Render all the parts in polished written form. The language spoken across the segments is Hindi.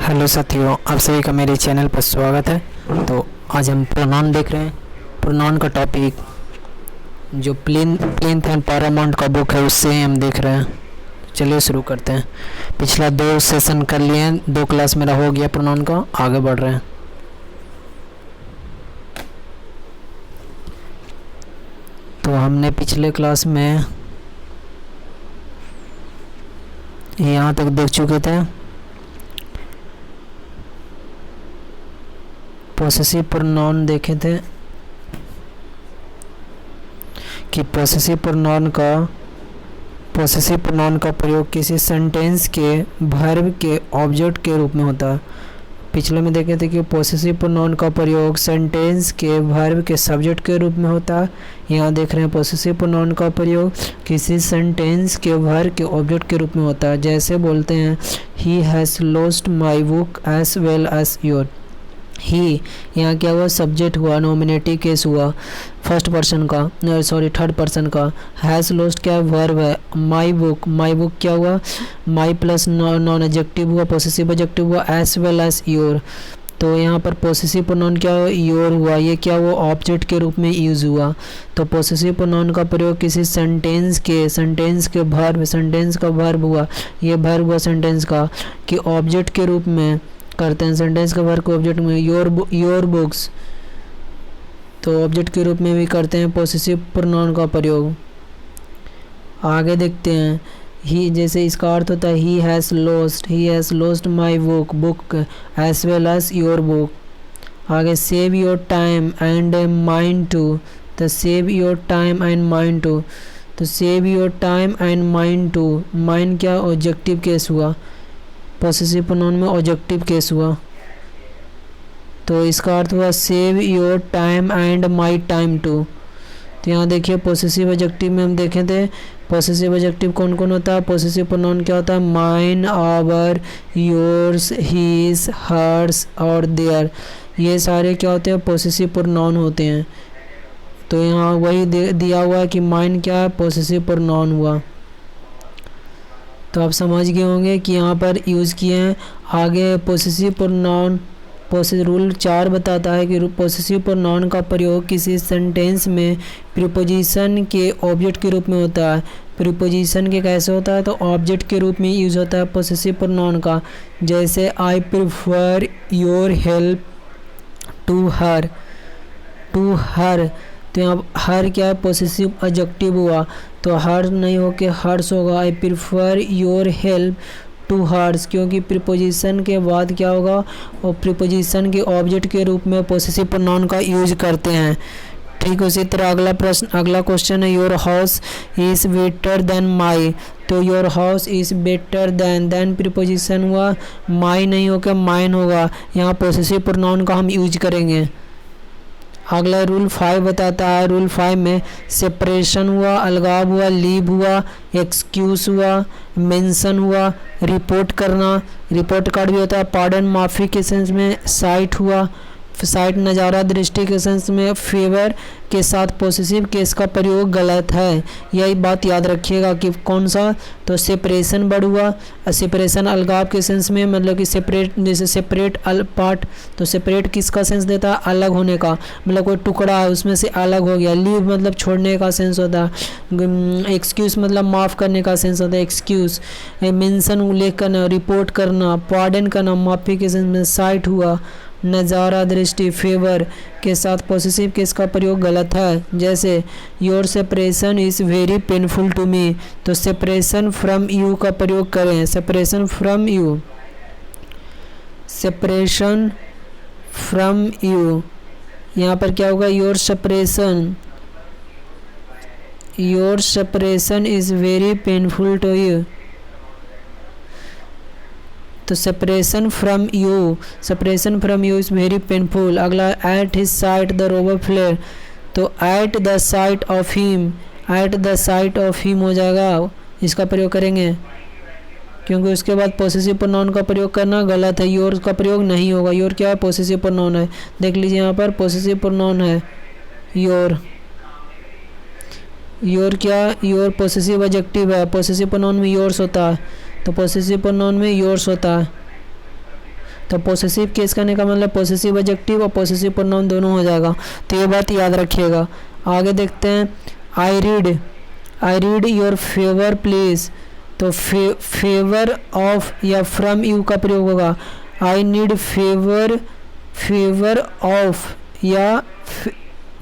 हेलो साथियों, आप सभी का मेरे चैनल पर स्वागत है। तो आज हम प्रोनाउन देख रहे हैं। प्रोनाउन का टॉपिक जो प्लिंथ एंड पैरामाउंट का बुक है उससे हम देख रहे हैं। चलिए शुरू करते हैं। पिछला 2 सेशन कर लिए हैं, 2 क्लास मेरा हो गया प्रोनाउन का। आगे बढ़ रहे हैं। तो हमने पिछले क्लास में यहाँ तक देख चुके थे। पॉसेसिव प्रोनाउन देखे थे कि पॉसेसिव प्रोनाउन का प्रयोग किसी सेंटेंस के वर्ब के ऑब्जेक्ट के रूप में होता है। पिछले में देखे थे कि पॉसेसिव प्रोनाउन का प्रयोग सेंटेंस के वर्ब के सब्जेक्ट के रूप में होता है। यहाँ देख रहे हैं पॉसेसिव प्रोनाउन का प्रयोग किसी सेंटेंस के वर्ब के ऑब्जेक्ट के रूप में होता है। जैसे बोलते हैं he has lost my book as well as your. He यहाँ क्या हुआ, सब्जेक्ट हुआ, नॉमिनेटिव केस हुआ, फर्स्ट पर्सन का, थर्ड पर्सन का। हैज़ लॉस्ट क्या वर्ब है। माई बुक क्या हुआ, माई प्लस नॉन एडजेक्टिव हुआ, पॉसेसिव एडजेक्टिव हुआ, एज वेल एज योर। तो यहाँ पर पॉसेसिव प्रोनाउन क्या हुआ, योर हुआ। ये क्या हुआ, ऑब्जेक्ट के रूप में यूज़ हुआ। तो पॉसेसिव प्रोनाउन का प्रयोग किसी सेंटेंस के सेंटेंस का वर्ब हुआ, ये वर्ब हुआ सेंटेंस का, कि ऑब्जेक्ट के रूप में करते हैं। सेंटेंस का वर्ब को ऑब्जेक्ट में, योर बुक्स, तो ऑब्जेक्ट के रूप में भी करते हैं पॉसेसिव प्रोनाउन का प्रयोग। आगे देखते हैं। ही जैसे इसका अर्थ होता है he has lost my book as well as your book. आगे save your time and mind too, तो save your time and mind too, तो save your time and mind too. Mind क्या, ऑब्जेक्टिव केस हुआ, पॉसेसिव प्रोनाउन में ऑब्जेक्टिव केस हुआ। तो इसका अर्थ हुआ save your time and my time too. तो यहाँ देखिए पॉसेसिव एडजेक्टिव में हम देखे थे पॉसेसिव एडजेक्टिव कौन कौन होता है। पॉसेसिव प्रोनाउन क्या होता है, mine, our, yours, his, hers और देयर। ये सारे क्या होते हैं, पॉसेसिव प्रोनाउन होते हैं। तो यहाँ वही दिया हुआ है कि माइन क्या है, पॉसेसिव प्रोनाउन हुआ। तो आप समझ गए होंगे कि यहाँ पर यूज़ किए हैं। आगे पॉसेसिव प्रोनाउन रूल 4 बताता है कि पॉसेसिव प्रोनाउन का प्रयोग किसी सेंटेंस में प्रीपोजिशन के ऑब्जेक्ट के रूप में होता है। प्रीपोजिशन के कैसे होता है, तो ऑब्जेक्ट के रूप में यूज़ होता है पॉसेसिव प्रोनाउन का। जैसे I prefer your help to her, तो यहाँ हर क्या है, पॉसेसिव एडजेक्टिव हुआ। तो हर नहीं हो के हर्स होगा। I prefer your help to hers, क्योंकि प्रीपोजिशन के बाद क्या होगा, और प्रीपोजिशन के ऑब्जेक्ट के रूप में पॉसेसिव प्रोनाउन का यूज करते हैं। ठीक, उसी तरह अगला क्वेश्चन है your house is better than my. तो your house is better than preposition हुआ, माई नहीं होकर माइन होगा। यहाँ पॉसेसिव प्रोनाउन का हम यूज करेंगे। अगला रूल 5 बताता है। रूल 5 में सेपरेशन हुआ, अलगाव हुआ, लीव हुआ, एक्सक्यूज हुआ, मेंशन हुआ, रिपोर्ट कार्ड भी होता है, पार्डन माफ़ी के सेंस में, साइट हुआ, साइट नज़ारा दृष्टि के सेंस में, फेवर के साथ पॉसेसिव केस का प्रयोग गलत है। यही बात याद रखिएगा कि कौन सा, तो सेपरेशन वर्ड हुआ। सेपरेशन अलगाव के सेंस में, मतलब कि सेपरेट, जैसे सेपरेट पार्ट, तो सेपरेट किसका सेंस देता है, अलग होने का, मतलब कोई टुकड़ा है उसमें से अलग हो गया। लीव मतलब छोड़ने का सेंस होता है। एक्सक्यूज़ मतलब माफ़ करने का सेंस होता है, एक्सक्यूज़। मेंशन उल्लेख करना, रिपोर्ट करना, पार्डन करना माफ़ी के सेंस में, साइट हुआ, नज़ारा दृष्टि, फेवर के साथ पॉसेसिव केस का प्रयोग गलत है। जैसे your separation is very painful to me, तो सेपरेशन फ्रॉम यू का प्रयोग करें। सेपरेशन फ्रॉम यू, यहाँ पर क्या होगा, your separation is very painful to you, तो separation from you is very painful. अगला at his sight the robber fled, तो at the sight of him हो जाएगा, इसका प्रयोग करेंगे, क्योंकि उसके बाद पॉसेसिव प्रोनाउन का प्रयोग करना गलत है। योर का प्रयोग नहीं होगा। योर क्या है, पॉसेसिव प्रोनाउन है। देख लीजिए यहाँ पर पॉसेसिव प्रोनाउन है योर। योर पॉसेसिव एडजेक्टिव है। पॉसेसिव प्रोनाउन में योर्स होता है, तो पॉसेसिव प्रोनाउन में योर्स होता है। तो पोसेसिव केस करने का मतलब पोसेसिव एडजेक्टिव और पोसेसिव प्रोनाउन दोनों हो जाएगा, तो ये बात याद रखिएगा। आगे देखते हैं, I need your favour please, तो फेवर ऑफ या फ्रॉम यू का प्रयोग होगा। आई नीड फेवर ऑफ या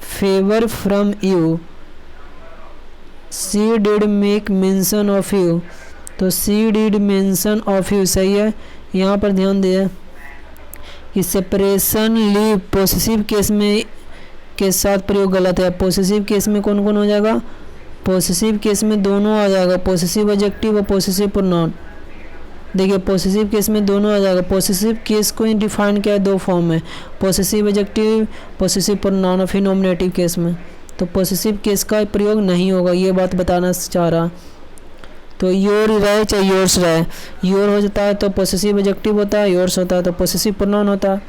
favour from you. She did make mention of you, तो she did mention of you सही है। यहाँ पर ध्यान दिए कि सेपरेशन लीव पोसेसिव केस में के साथ प्रयोग गलत है। पोसेसिव केस में कौन कौन हो जाएगा, पोसेसिव केस में दोनों आ जाएगा, पोसेसिव एडजेक्टिव और पोसेसिव प्रोनाउन। देखिए पोसेसिव केस में दोनों आ जाएगा। पोसेसिव केस को डिफाइन किया है दो फॉर्म में, पोसेसिव एडजेक्टिव, पोसेसिव प्रोनाउन, और फिर नॉमिनेटिव केस में। तो पोसेसिव केस का प्रयोग नहीं होगा, ये बात बताना चाह रहा। तो योर रहे चाहे योर्स रहे, योर हो जाता है तो पोसेसिव एडजेक्टिव होता है, योर्स होता है तो पोसेसिव प्रोनाउन होता है।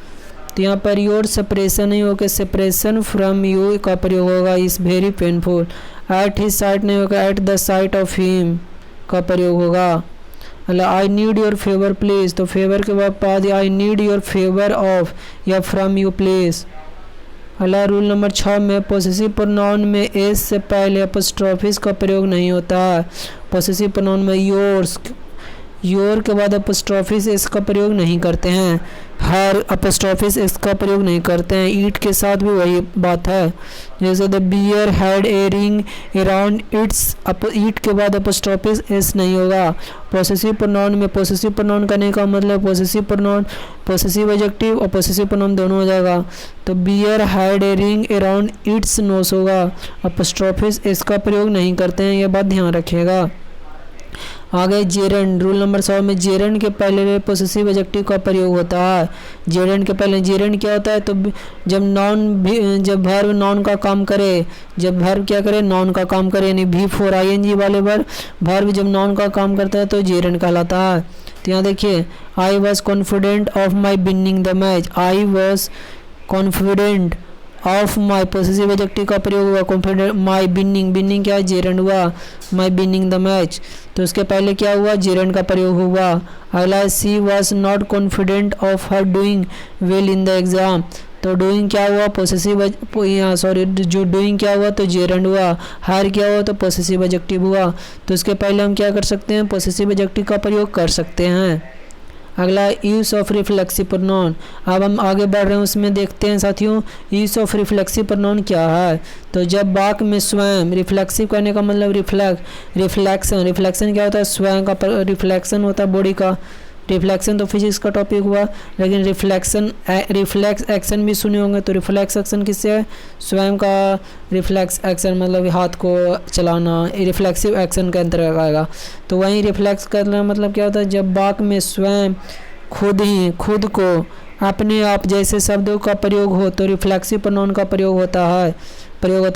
तो यहाँ पर योर सेपरेशन नहीं होकर सेपरेशन फ्रॉम यू का प्रयोग होगा, is very painful. Eight his site नहीं होगा, eight the sight of him का प्रयोग होगा। मतलब I need your favour please, तो फेवर के बाद I need your favour of या फ्रॉम यू प्लीज़। अला रूल नंबर 6 में पोसेसिव प्रोनाउन में एस से पहले एपोस्ट्रोफिस का प्रयोग नहीं होता है। पोसेसिव प्रोनाउन में योर्स, योर के बाद एपोस्ट्रोफिस एस का प्रयोग नहीं करते हैं, हर एपोस्ट्रोफिस एस का प्रयोग नहीं करते हैं। ईट के साथ भी वही बात है, जैसे the bear had a ring around its, it के बाद एपोस्ट्रोफिस एस नहीं होगा। पोसेसिव प्रोनाउन में पोसेसिव प्रोनाउन करने का मतलब पोसेसिव प्रोनाउन, पोसेसिव एडजेक्टिव और पोसेसिव प्रोनाउन दोनों हो जाएगा। तो bear had a ring around its nose होगा, एपोस्ट्रोफिस एस का प्रयोग नहीं करते हैं, यह बात ध्यान रखिएगा। आगे जेरेंड, रूल नंबर 100 में जेरेंड के पहले पोसेसिव एडजेक्टिव का प्रयोग होता है। जेरेंड के पहले, जेरेंड क्या होता है, तो जब वर्ब नाउन का काम करे, जब वर्ब क्या करे, नाउन का काम करे, यानी V4 ING वाले वर्ब जब नाउन का काम करता है तो जेरेंड कहलाता है। तो यहाँ देखिए, I was confident of my winning the match, I was confident of my possessive adjective का प्रयोग हुआ, कॉन्फिडेंट माई विनिंग क्या है, जेरेंड हुआ, माई विनिंग द मैच, तो उसके पहले क्या हुआ, जेरेंड का प्रयोग हुआ। अगला, she was not confident of her doing well in the exam, तो डूइंग क्या हुआ, पोसेसिव, जो डूइंग क्या हुआ तो जेरेंड हुआ, हर क्या हुआ तो पोसेसिव एडजेक्टिव हुआ। तो उसके पहले हम क्या कर सकते हैं, पोसेसिव एडजेक्टिव का प्रयोग कर सकते हैं। अगला, यूज़ ऑफ रिफ्लेक्सिव प्रोनाउन, अब हम आगे बढ़ रहे हैं, उसमें देखते हैं साथियों यूज़ ऑफ रिफ्लेक्सिव प्रोनाउन क्या है। तो जब वाक्य में स्वयं, रिफ्लेक्सिव करने का मतलब रिफ्लेक्शन क्या होता है, स्वयं का रिफ्लेक्शन होता है बॉडी का। रिफ्लेक्शन तो फिजिक्स का टॉपिक हुआ, लेकिन रिफ्लेक्स एक्शन भी सुने होंगे, तो रिफ्लेक्स एक्शन किससे है, स्वयं का रिफ्लेक्स एक्शन मतलब हाथ को चलाना, रिफ्लेक्सिव एक्शन के अंतर्गत आएगा। तो वहीं रिफ्लेक्स करना मतलब क्या होता है, जब वाक्य में स्वयं खुद को अपने आप जैसे शब्दों का प्रयोग हो तो रिफ्लेक्सिव प्रोनाउन का प्रयोग होता है,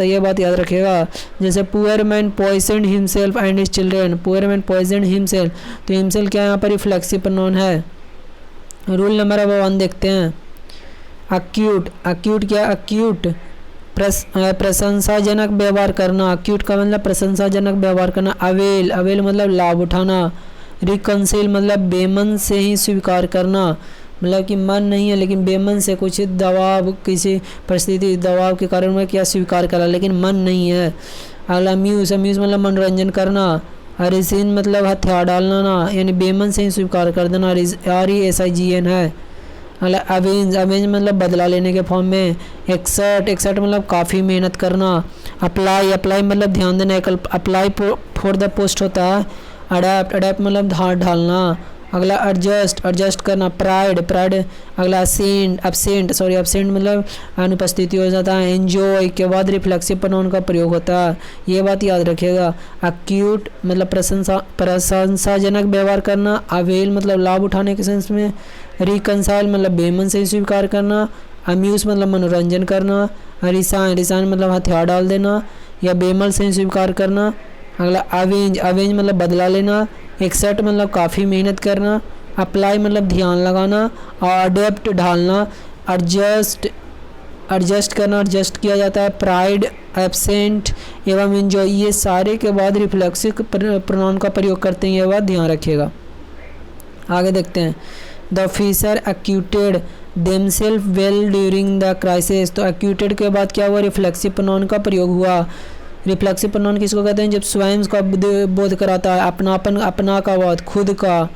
ये बात याद रखिएगा। जैसे poor man poisoned himself and his children, poor man poisoned himself, तो हिमसेल्फ क्या यहाँ पर रिफ्लेक्सिव प्रोनाउन है। रूल नंबर 1 देखते हैं, अक्यूट क्या, अक्यूट प्रशंसाजनक व्यवहार करना, अक्यूट का मतलब प्रशंसाजनक व्यवहार करना। अवेल मतलब लाभ उठाना। रिकंसिल मतलब बेमन से ही स्वीकार करना, मतलब कि मन नहीं है लेकिन बेमन से कुछ दबाव, किसी परिस्थिति दबाव के कारण में क्या स्वीकार करा, लेकिन मन नहीं है। अगला, अम्यूज मतलब मनोरंजन करना। रिसिन मतलब हथियार डालना ना, यानी बेमन से ही स्वीकार कर देना, RESIGN है। अगला, अवेंज मतलब बदला लेने के फॉर्म में। एक्सर्ट मतलब काफ़ी मेहनत करना। अप्लाई मतलब ध्यान देना, अप्लाई फॉर द पोस्ट होता है। अडेप्ट मतलब धार ढालना। अगला, एडजस्ट करना। प्राइड अगला, एब्सेंट मतलब अनुपस्थिति हो जाता है। एंजॉय के बाद रिफ्लेक्सिव प्रोनाउन का प्रयोग होता है, ये बात याद रखिएगा। अक्यूट मतलब प्रशंसाजनक व्यवहार करना। अवेल मतलब लाभ उठाने के सेंस में। रिकंसाइल मतलब बेमन से स्वीकार करना। अम्यूज मतलब मनोरंजन करना। रिसाइन मतलब हथियार डाल देना या बेमन से स्वीकार करना। अगला, अवेंज मतलब बदला लेना। एक्सेप्ट मतलब काफ़ी मेहनत करना। अप्लाई मतलब ध्यान लगाना। और अडेप्ट ढालना। एडजस्ट करना, एडजस्ट किया जाता है। प्राइड, एब्सेंट एवं एंजॉय, ये सारे के बाद रिफ्लेक्सिव प्रोनाउन का प्रयोग करते हैं, ये बात ध्यान रखिएगा। आगे देखते हैं, the officer acquitted themselves well during the crisis. तो एक्यूटेड के बाद क्या हुआ, रिफ्लेक्सिव प्रोनाउन का प्रयोग हुआ। रिफ्लेक्सिव प्रोनाउन किसको कहते हैं, जब स्वयं का बोध कराता है, अपनापन, अपना का बोध, खुद का,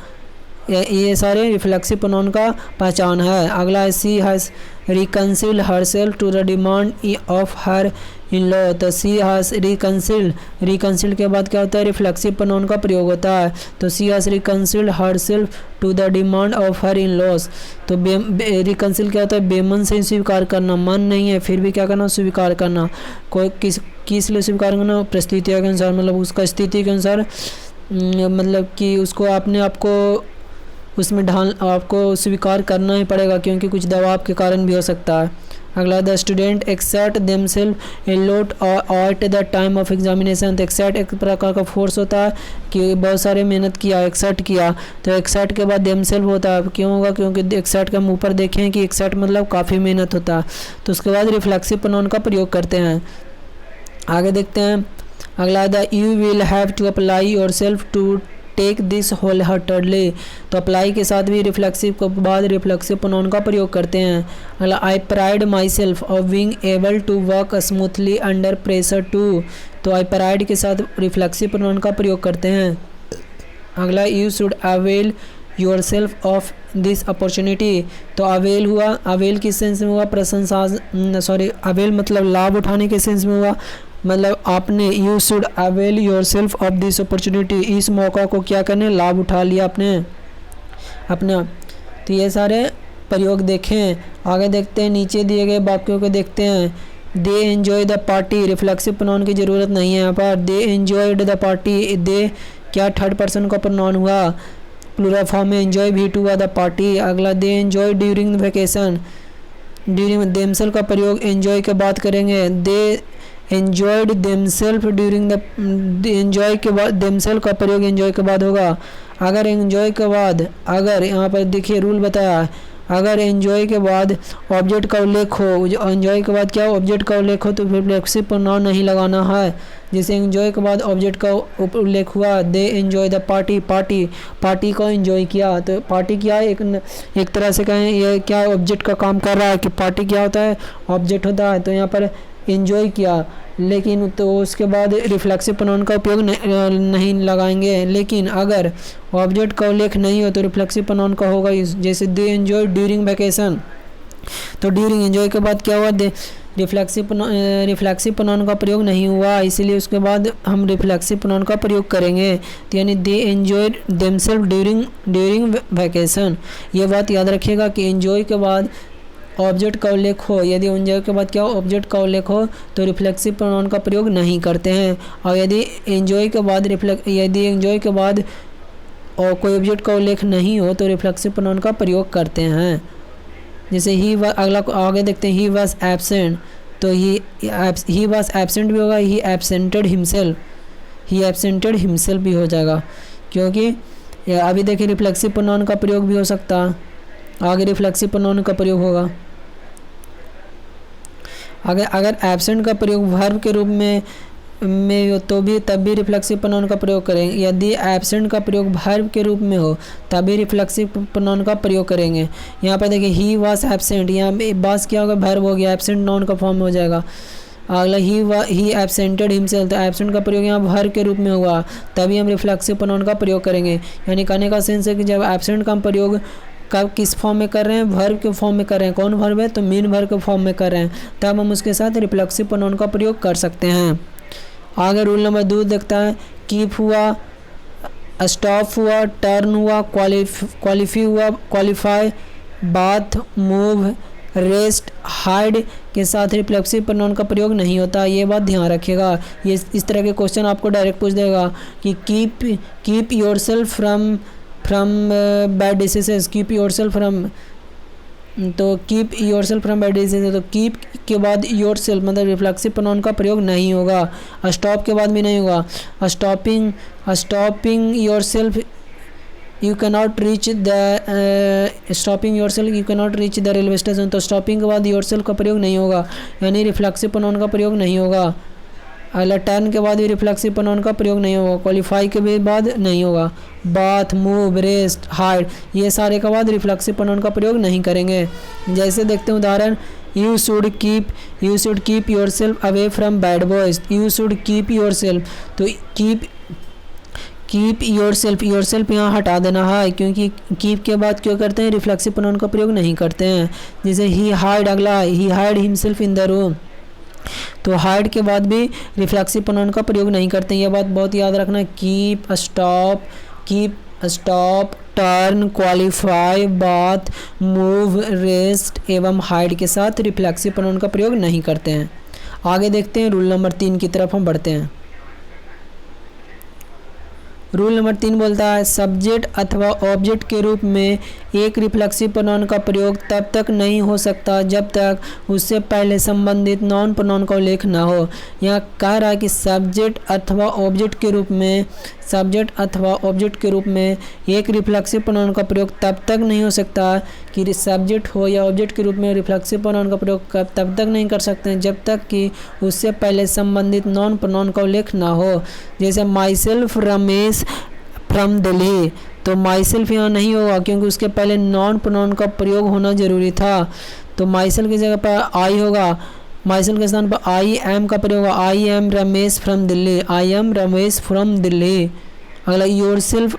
ये सारे रिफ्लेक्सिव प्रोनाउन का पहचान है। अगला है she has reconciled herself to the demand of her in law. तो सी हैज़ रिकंसिल्ड के बाद क्या होता है, रिफ्लेक्सिव प्रोनाउन का प्रयोग होता है। तो she has reconciled herself to the demand of her in laws. तो रिकंसिल क्या होता है, बेमन से स्वीकार करना, मन नहीं है फिर भी क्या करना, स्वीकार करना। कोई किस लिए स्वीकार करना, परिस्थिति के अनुसार, मतलब उसका स्थिति के अनुसार, मतलब कि उसको अपने आप को उसमें आपको स्वीकार करना ही पड़ेगा, क्योंकि कुछ दबाव के कारण भी हो सकता है। अगला, the student exert themselves a lot at the time of examination. तो एक्सर्ट एक प्रकार का फोर्स होता है कि बहुत सारे मेहनत किया, एक्सर्ट किया। तो एक्सर्ट के बाद देमसेल्फ होता है, क्यों होगा, क्योंकि एक्सर्ट का हम ऊपर देखें कि एक्सर्ट मतलब काफ़ी मेहनत होता है। तो उसके बाद रिफ्लेक्सिव प्रोनाउन का प्रयोग करते हैं। आगे देखते हैं। अगला, the you will have to apply yourself to take this wholeheartedly. तो अप्लाई के साथ भी रिफ्लेक्सिव के बाद रिफ्लेक्सिव प्रोनाउन का प्रयोग करते हैं। अगला, I pride myself of being able to work smoothly under pressure too. तो आई प्राइड के साथ रिफ्लेक्सिव प्रोनाउन का प्रयोग करते हैं। अगला, you should avail your self of this opportunity. तो अवेल हुआ, अवेल किस सेंस में हुआ, प्रशंसा, अवेल मतलब लाभ उठाने के सेंस में हुआ। मतलब आपने, you should avail your self of this opportunity, इस मौका को क्या करने, लाभ उठा लिया अपना। तो ये सारे प्रयोग देखें। आगे देखते हैं, नीचे दिए गए वाक्यों को देखते हैं। They enjoy the party, reflexive pronoun की ज़रूरत नहीं है यहाँ पर। They enjoyed the party, they क्या थर्ड पर्सन का प्रोनाउन हुआ, प्लूरल फॉर्म में एंजॉय भी हुआ द पार्टी। अगला, they enjoy during vacation, during themselves का प्रयोग एंजॉय के बाद करेंगे। They enjoyed themselves during the, enjoy के बाद देमसेल्फ का प्रयोग एंजॉय के बाद होगा। अगर एंजॉय के बाद, अगर यहाँ पर देखिए रूल बताया, अगर एंजॉय के बाद ऑब्जेक्ट का उल्लेख हो, एंजॉय के बाद क्या ऑब्जेक्ट का उल्लेख हो, तो रिफ्लेक्सिव प्रोनाउन नहीं लगाना है। जैसे एंजॉय के बाद ऑब्जेक्ट का उल्लेख हुआ, दे एंजॉय द पार्टी, पार्टी को एंजॉय किया। तो पार्टी क्या है, एक तरह से कहें ये क्या ऑब्जेक्ट का काम कर रहा है, कि पार्टी क्या होता है, ऑब्जेक्ट होता है। तो यहाँ पर एंजॉय किया, लेकिन तो उसके बाद रिफ्लेक्सिव प्रोनाउन का उपयोग नहीं लगाएंगे। लेकिन अगर ऑब्जेक्ट का उल्लेख नहीं हो तो रिफ्लेक्सिव प्रोनाउन का होगा। जैसे दे एंजॉय ड्यूरिंग वैकेशन, तो ड्यूरिंग एंजॉय के बाद क्या हुआ, रिफ्लेक्सिव प्रोनाउन का प्रयोग नहीं हुआ, इसीलिए उसके बाद हम रिफ्लेक्सिव प्रोनाउन का प्रयोग करेंगे। तो यानी they enjoy themselves during vacation. ये बात याद रखिएगा कि एंजॉय के बाद ऑब्जेक्ट का उल्लेख हो, यदि एंजॉय के बाद क्या हो, ऑब्जेक्ट का उल्लेख हो, तो रिफ्लेक्सिव प्रोनाउन का प्रयोग नहीं करते हैं। और यदि एंजॉय के बाद और कोई ऑब्जेक्ट का उल्लेख नहीं हो तो रिफ्लेक्सिव प्रोनाउन का प्रयोग करते हैं। जैसे अगला आगे देखते हैं, ही वॉज एब्सेंट। तो ही वॉज एब्सेंट भी होगा, ही एब्सेंटेड हिमसेल्फ भी हो जाएगा, क्योंकि अभी देखिए रिफ्लेक्सिव प्रोनाउन का प्रयोग भी हो सकता है, आगे रिफ्लेक्सिव प्रोनाउन का प्रयोग होगा। अगर एब्सेंट का प्रयोग वर्ब के रूप में हो तो भी तब भी रिफ्लेक्सिव प्रोनाउन का प्रयोग करेंगे। यदि एब्सेंट का प्रयोग वर्ब के रूप में हो तभी रिफ्लेक्सिव प्रोनाउन का प्रयोग करेंगे। यहाँ पर देखिए ही वाज एब्सेंट, यहाँ वाज क्या होगा, वर्ब हो गया, एब्सेंट नाउन का फॉर्म हो जाएगा। अगला ही एब्सेंटेड हिमसेल्फ, तो एब्सेंट का प्रयोग यहाँ वर्ब के रूप में हुआ, तभी हम रिफ्लेक्सिव प्रोनाउन का प्रयोग करेंगे। यानी कहने का सेंस है कि जब एब्सेंट का हम प्रयोग कब किस फॉर्म में कर रहे हैं, वर्ब के फॉर्म में कर रहे हैं। कौन वर्ब है, तो मेन वर्ब के फॉर्म में कर रहे हैं, तब हम उसके साथ रिफ्लेक्सिव प्रोनाउन का प्रयोग कर सकते हैं। आगे रूल नंबर 2 देखता है, कीप हुआ, स्टॉप हुआ, टर्न हुआ, qualify, bath, move, rest, hide के साथ रिफ्लेक्सिव प्रोनाउन का प्रयोग नहीं होता। ये बात ध्यान रखिएगा। ये इस तरह के क्वेश्चन आपको डायरेक्ट पूछ देगा कि keep yourself from bad decisions, keep yourself from, तो keep yourself from bad decisions, तो कीप के बाद योरसेल्फ मतलब रिफ्लेक्सिव प्रोनाउन का प्रयोग नहीं होगा। स्टॉप के बाद भी नहीं होगा। Stopping yourself you cannot reach the railway station, तो स्टॉपिंग के बाद योरसेल्फ का प्रयोग नहीं होगा, यानी रिफ्लेक्सिव प्रोनाउन का प्रयोग नहीं होगा। अगला टर्न के बाद भी रिफ्लेक्सिव प्रोनाउन का प्रयोग नहीं होगा, क्वालिफाई के भी बाद नहीं होगा, बाथ, मूव, रेस्ट, हाइड, ये सारे के बाद रिफ्लेक्सिव प्रोनाउन का प्रयोग नहीं करेंगे। जैसे देखते हैं उदाहरण, you should keep your self away from bad boys, you should keep your self, तो कीप योर सेल्फ यहाँ हटा देना है, क्योंकि कीप के बाद क्यों करते हैं, रिफ्लेक्सिव प्रोनाउन का प्रयोग नहीं करते हैं। जैसे ही हाइड, अगला he hide himself in the room, तो हाइड के बाद भी रिफ्लेक्सिव प्रोनाउन का प्रयोग नहीं करते हैं। यह बात बहुत याद रखना। Keep, stop, turn, qualify, bath, move, rest एवं हाइड के साथ रिफ्लेक्सिव प्रोनाउन का प्रयोग नहीं करते हैं। आगे देखते हैं, रूल नंबर 3 की तरफ हम बढ़ते हैं। रूल नंबर 3 बोलता है, सब्जेक्ट अथवा ऑब्जेक्ट के रूप में एक रिफ्लेक्सिव प्रोनाउन का प्रयोग तब तक नहीं हो सकता जब तक उससे पहले संबंधित नाउन प्रोनाउन का उल्लेख न हो। यहाँ कह रहा है कि सब्जेक्ट अथवा ऑब्जेक्ट के रूप में एक रिफ्लेक्सिव प्रोनाउन का प्रयोग तब तक नहीं हो सकता कि सब्जेक्ट हो या ऑब्जेक्ट के रूप में रिफ्लेक्सिव प्रोनाउन का प्रयोग तब तक नहीं कर सकते हैं जब तक कि उससे पहले संबंधित नाउन प्रोनाउन का उल्लेख ना हो। जैसे my self Ramesh from Delhi, तो माई सेल्फ यहाँ नहीं होगा क्योंकि उसके पहले नाउन प्रोनाउन का प्रयोग होना जरूरी था। तो माई सेल्फ की जगह पर आई होगा, माई सेल्फ के स्थान पर आई एम का प्रयोग होगा, I am Ramesh from Delhi, I am Ramesh from Delhi. अगला yourself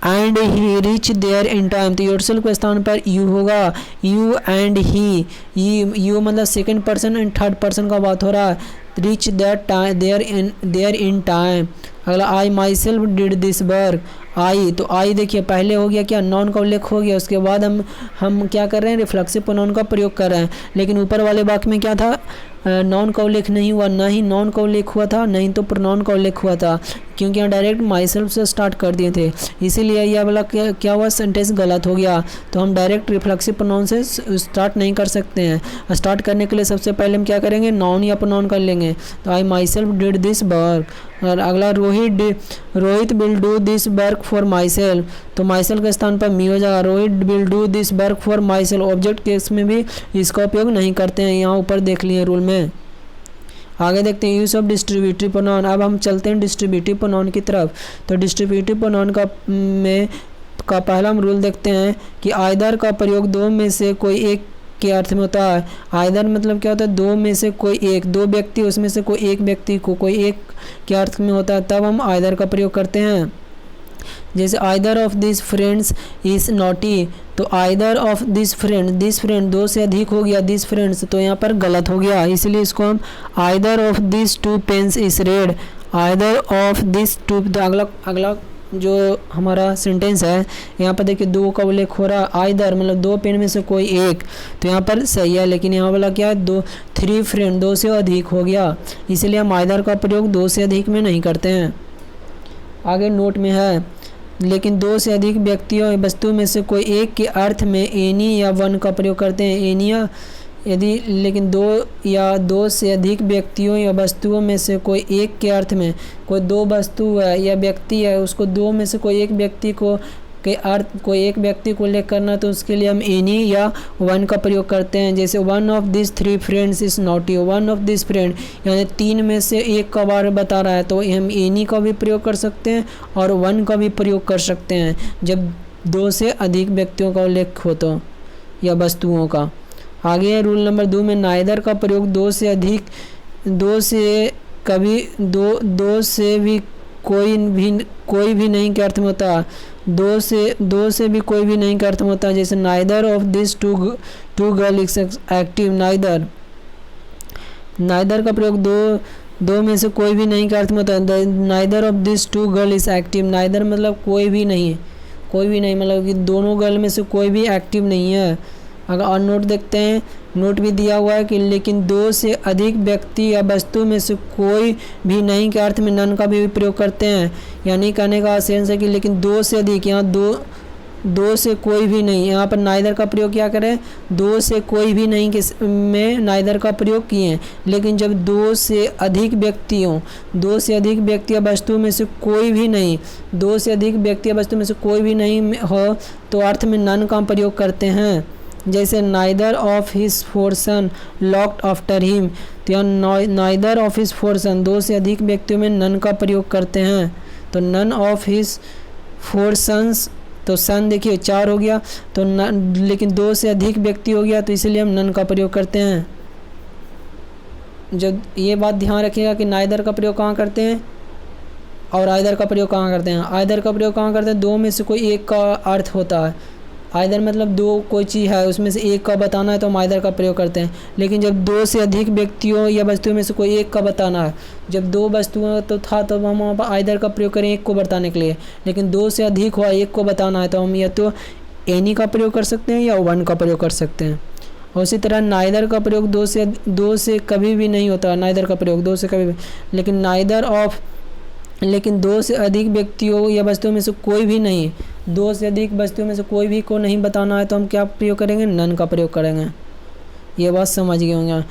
and he reach there in time, तो योर सेल्फ के स्थान पर यू होगा, यू एंड ही, यू मतलब second person and third person का बात हो रहा है, रीच देयर इन टाइम। अगला I myself did this work, I, तो आई देखिए पहले हो गया क्या, नाउन का उल्लेख हो गया, उसके बाद हम क्या कर रहे हैं, रिफ्लेक्सिव प्रोनाउन का प्रयोग कर रहे हैं। लेकिन ऊपर वाले वाक्य में क्या था, नाउन का उल्लेख नहीं हुआ, ना ही नाउन का उल्लेख हुआ था, नहीं तो प्रोनाउन का उल्लेख हुआ था, क्योंकि यहाँ डायरेक्ट माई सेल्फ से स्टार्ट कर दिए थे, इसीलिए यह वाला क्या हुआ, सेंटेंस गलत हो गया। तो हम डायरेक्ट रिफ्लेक्सिव प्रोनाउन से स्टार्ट नहीं कर सकते हैं। स्टार्ट करने के लिए सबसे पहले हम क्या करेंगे, नाउन या प्रोनाउन कर लेंगे। तो I myself did this work. और अगला Rohit will do this work for myself, तो माई सेल्फ के स्थान पर मी हो जाएगा, Rohit will do this work for myself. Object case में भी इसका उपयोग नहीं करते हैं, यहाँ ऊपर देख लिए रूल में। आगे देखते हैं यूज ऑफ डिस्ट्रीब्यूटिव प्रोनाउन। अब हम चलते हैं डिस्ट्रीब्यूटिव प्रोनाउन की तरफ। तो डिस्ट्रीब्यूटिव प्रोनाउन का पहला हम रूल देखते हैं कि आइदर का प्रयोग दो में से कोई एक के अर्थ में होता है। आइदर मतलब क्या होता है, दो में से कोई एक, दो व्यक्ति उसमें से कोई एक व्यक्ति को कोई एक के अर्थ में होता है, तब हम आइदर का प्रयोग करते हैं। जैसे either of this friends is naughty, तो आइदर ऑफ दिस फ्रेंड दो से अधिक हो गया, दिस फ्रेंड्स, तो यहाँ पर गलत हो गया, इसलिए इसको हम either of this two pens is red, either of this two. अगला जो हमारा सेंटेंस है यहाँ पर देखिए दो का उल्लेख हो रहा है, आइदर मतलब दो पेन में से कोई एक, तो यहाँ पर सही है, लेकिन यहाँ वाला क्या है, थ्री फ्रेंड, दो से अधिक हो गया, इसलिए हम आइदर का प्रयोग दो से अधिक में नहीं करते हैं। आगे नोट में है, लेकिन दो से अधिक व्यक्तियों या वस्तु में से कोई एक के अर्थ में एनी या वन का प्रयोग करते हैं। एनी या यदि, लेकिन दो से अधिक व्यक्तियों या वस्तुओं में से कोई एक के अर्थ में, कोई दो वस्तु है या व्यक्ति है, उसको दो में से कोई एक व्यक्ति कोई एक व्यक्ति को उल्लेख करना, तो उसके लिए हम एनी या वन का प्रयोग करते हैं। जैसे one of this three friends is naughty, one of this friend यानी तीन में से एक का बारे बता रहा है, तो हम एनी का भी प्रयोग कर सकते हैं और वन का भी प्रयोग कर सकते हैं जब दो से अधिक व्यक्तियों का उल्लेख हो तो, या वस्तुओं का। आगे है रूल नंबर 2 में नाइदर का प्रयोग दो से भी कोई भी नहीं के अर्थ में होता है, दो से भी कोई भी नहीं के अर्थ में होता है। जैसे neither of this two girl is active, neither का प्रयोग दो में से कोई भी नहीं के अर्थ में होता है। Neither of this two girl is active, neither मतलब कोई भी नहीं मतलब कि दोनों गर्ल में से कोई भी एक्टिव नहीं है। अगर और नोट देखते हैं, नोट भी दिया हुआ है कि लेकिन दो से अधिक व्यक्ति या वस्तु में से कोई भी नहीं के अर्थ में नन का भी प्रयोग करते हैं। यानी कहने का सेंस है कि लेकिन दो से अधिक, यहाँ दो से कोई भी नहीं, यहाँ पर नाइदर का प्रयोग क्या करें, दो से कोई भी नहीं के में नाइदर का प्रयोग किए। लेकिन जब दो से अधिक व्यक्ति या वस्तु में से कोई भी नहीं, दो से अधिक व्यक्ति या वस्तु में से कोई भी नहीं हो, तो अर्थ में नन का प्रयोग करते हैं। जैसे neither of his four son locked after him, तो यहाँ neither of his four son, दो से अधिक व्यक्तियों में नन का प्रयोग करते हैं। तो none of his four sons, तो सन देखिए 4 हो गया, तो लेकिन 2 से अधिक व्यक्ति हो गया, तो इसलिए हम नन का प्रयोग करते हैं। जब ये बात ध्यान रखिएगा कि नाइदर का प्रयोग कहाँ करते हैं और आइदर का प्रयोग कहाँ करते हैं। आइदर का प्रयोग कहाँ करते हैं, दो में से कोई एक का अर्थ होता है। आइदर मतलब दो कोई चीज़ है उसमें से एक का बताना है तो हम आइदर का प्रयोग करते हैं। लेकिन जब 2 से अधिक व्यक्तियों या वस्तुओं में से कोई एक का बताना है, जब 2 वस्तुओं तो था तो हम वहाँ पर आइदर का प्रयोग करें एक को बताने के लिए। लेकिन 2 से अधिक हुआ एक को बताना है तो हम या तो एनी का प्रयोग कर सकते हैं या वन का प्रयोग कर सकते हैं। और उसी तरह नाइदर का प्रयोग 2 से कभी भी नहीं होता, नाइदर का प्रयोग 2 से कभी भी। लेकिन 2 से अधिक व्यक्तियों या वस्तुओं में से कोई भी नहीं, 2 से अधिक वस्तुओं में से कोई भी को नहीं बताना है तो हम क्या प्रयोग करेंगे, नन का प्रयोग करेंगे। ये बात समझ गए होंगे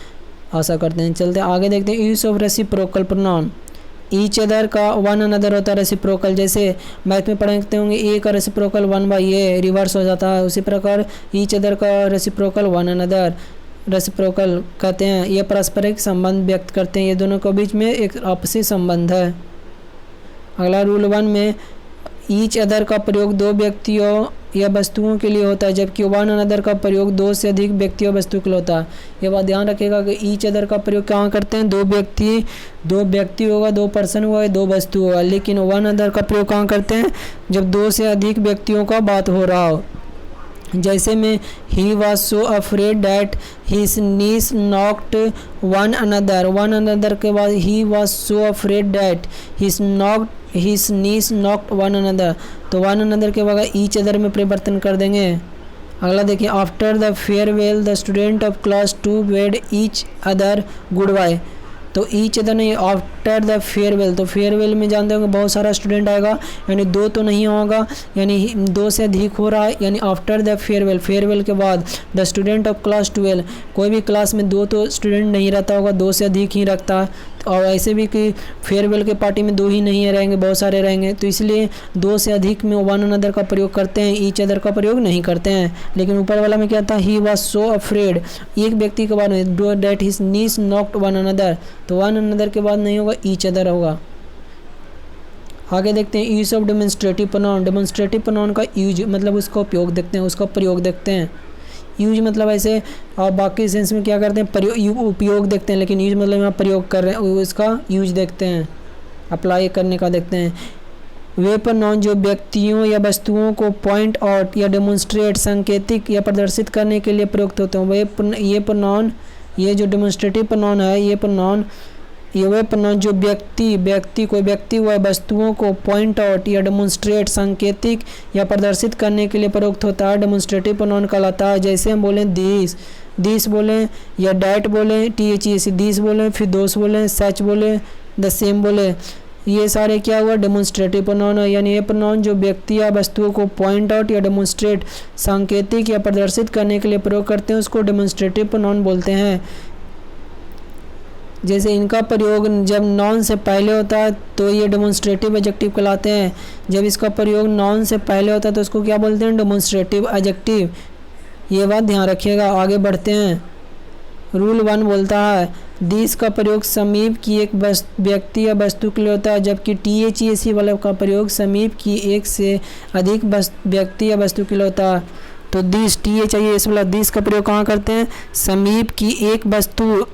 आशा करते हैं। चलते आगे देखते हैं use of reciprocal pronoun. Each other का वन अनदर होता है रेसिप्रोकल, जैसे मैथ में पढ़ते होंगे ए का रेसिप्रोकल 1/, ये रिवर्स हो जाता है। उसी प्रकार ईच अदर का रेसिप्रोकल वन अनदर रेसिप्रोकल कहते हैं। ये पारस्परिक संबंध व्यक्त करते हैं, ये दोनों के बीच में एक आपसी संबंध है। अगला रूल 1 में ईच अदर का प्रयोग 2 व्यक्तियों या वस्तुओं के लिए होता है, जबकि वन अनदर का प्रयोग 2 से अधिक व्यक्तियों वस्तु के लिए होता है। ये बात ध्यान रखिएगा कि ईच अदर का प्रयोग कहाँ करते हैं, 2 व्यक्ति होगा, 2 पर्सन होगा, 2 वस्तु होगा। लेकिन वन अनदर का प्रयोग कहाँ करते हैं, जब 2 से अधिक व्यक्तियों का बात हो रहा हो। जैसे में he was so afraid that his knees knocked one another के बाद he was so afraid that his knees knocked one another, तो वन अनदर के बाद ईच अदर में परिवर्तन कर देंगे। अगला देखिए after the farewell the student of class 2 bade each other goodbye, तो ईच अदर नहीं, आफ्टर द फेयरवेल, तो फेयरवेल में जानते होंगे बहुत सारा स्टूडेंट आएगा, यानी 2 तो नहीं होगा, यानी 2 से अधिक हो रहा है, यानी आफ्टर द फेयरवेल के बाद द स्टूडेंट ऑफ क्लास 12, कोई भी क्लास में 2 तो स्टूडेंट नहीं रहता होगा, 2 से अधिक ही रखता है। और ऐसे भी कि फेयरवेल के पार्टी में 2 ही नहीं रहेंगे, बहुत सारे रहेंगे, तो इसलिए 2 से अधिक में वन अनदर का प्रयोग करते हैं, ईच अदर का प्रयोग नहीं करते हैं। लेकिन ऊपर वाला में क्या था, ही वॉज सो अफ्रेड, एक व्यक्ति के बाद में that his knees knocked one another, तो वन अनदर के बाद नहीं होगा, ईच अदर होगा। आगे देखते हैं use of demonstrative pronoun. Demonstrative pronoun का यूज मतलब उसका उपयोग देखते हैं, उसका प्रयोग देखते हैं। यूज मतलब ऐसे और बाकी सेंस में क्या करते हैं, उपयोग देखते हैं, लेकिन यूज मतलब यहाँ प्रयोग कर रहे हैं, उसका यूज देखते हैं, अप्लाई करने का देखते हैं। वे प्रोनाउन जो व्यक्तियों या वस्तुओं को पॉइंट आउट या डेमोन्स्ट्रेट संकेतिक या प्रदर्शित करने के लिए प्रयुक्त होते हैं, ये प्रोनाउन, ये जो डेमोन्स्ट्रेटिव प्रोनाउन है, ये वे प्रोनाउन जो कोई व्यक्ति व वस्तुओं को पॉइंट आउट या डेमोन्स्ट्रेट संकेतिक या प्रदर्शित करने के लिए प्रयुक्त होता है, डेमोन्स्ट्रेटिव प्रोनाउन कहलाता है। जैसे हम बोलें दिस बोलें या डैट बोलें, THEC दिस बोलें, फिर दोस बोलें, सच बोलें, द सेम बोलें, ये सारे क्या हुआ, डेमोन्स्ट्रेटिव प्रोनाउन है। यानी ये प्रोनाउन जो व्यक्ति या वस्तुओं को पॉइंट आउट या डेमोन्स्ट्रेट सांकेतिक या प्रदर्शित करने के लिए प्रयोग करते हैं, उसको डेमोन्स्ट्रेटिव प्रोनाउन बोलते हैं। जैसे इनका प्रयोग जब नाउन से पहले होता है तो ये डेमोन्स्ट्रेटिव एडजेक्टिव कहलाते हैं, जब इसका प्रयोग नाउन से पहले होता है तो उसको क्या बोलते हैं, डेमोन्स्ट्रेटिव एडजेक्टिव। ये बात ध्यान रखिएगा। आगे बढ़ते हैं। रूल 1 बोलता है दिस का प्रयोग समीप की एक व्यक्ति या वस्तु के लिए होता है, जबकि THEC वाले का प्रयोग समीप की एक से अधिक व्यक्ति या वस्तु के लिए होता है। तो दिस THEC वाला दिस का प्रयोग कहाँ करते हैं, समीप की एक वस्तु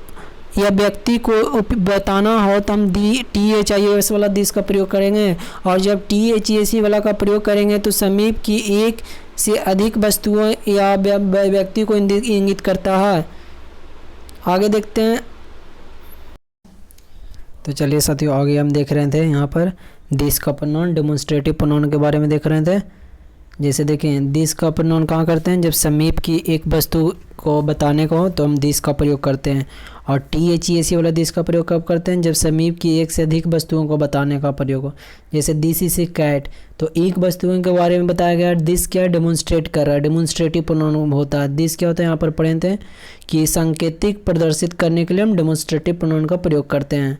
या व्यक्ति को बताना हो तो हम THIS वाला दिस का प्रयोग करेंगे, और जब THEC वाला का प्रयोग करेंगे तो समीप की एक से अधिक वस्तुओं या व्यक्ति को इंगित करता है। आगे देखते हैं। तो चलिए साथियों, आगे हम देख रहे थे यहाँ पर दिस का प्रोनाउन, डेमोन्स्ट्रेटिव प्रोनाउन के बारे में देख रहे थे। जैसे देखें दिस का प्रोनाउन कहाँ करते हैं, जब समीप की एक वस्तु को बताने को हो तो हम दिस का प्रयोग करते हैं, और THEC वाला दिस का प्रयोग कब करते हैं, जब समीप की एक से अधिक वस्तुओं को बताने का प्रयोग हो। जैसे दिस इज ए कैट, तो एक वस्तुओं के बारे में बताया गया, दिस क्या डेमोन्स्ट्रेट कर रहा है, डेमोन्स्ट्रेटिव प्रोनाउन होता है। दिस क्या होता है, यहाँ पर पढ़े थे कि सांकेतिक प्रदर्शित करने के लिए हम डेमोन्स्ट्रेटिव प्रोनाउन का प्रयोग करते हैं।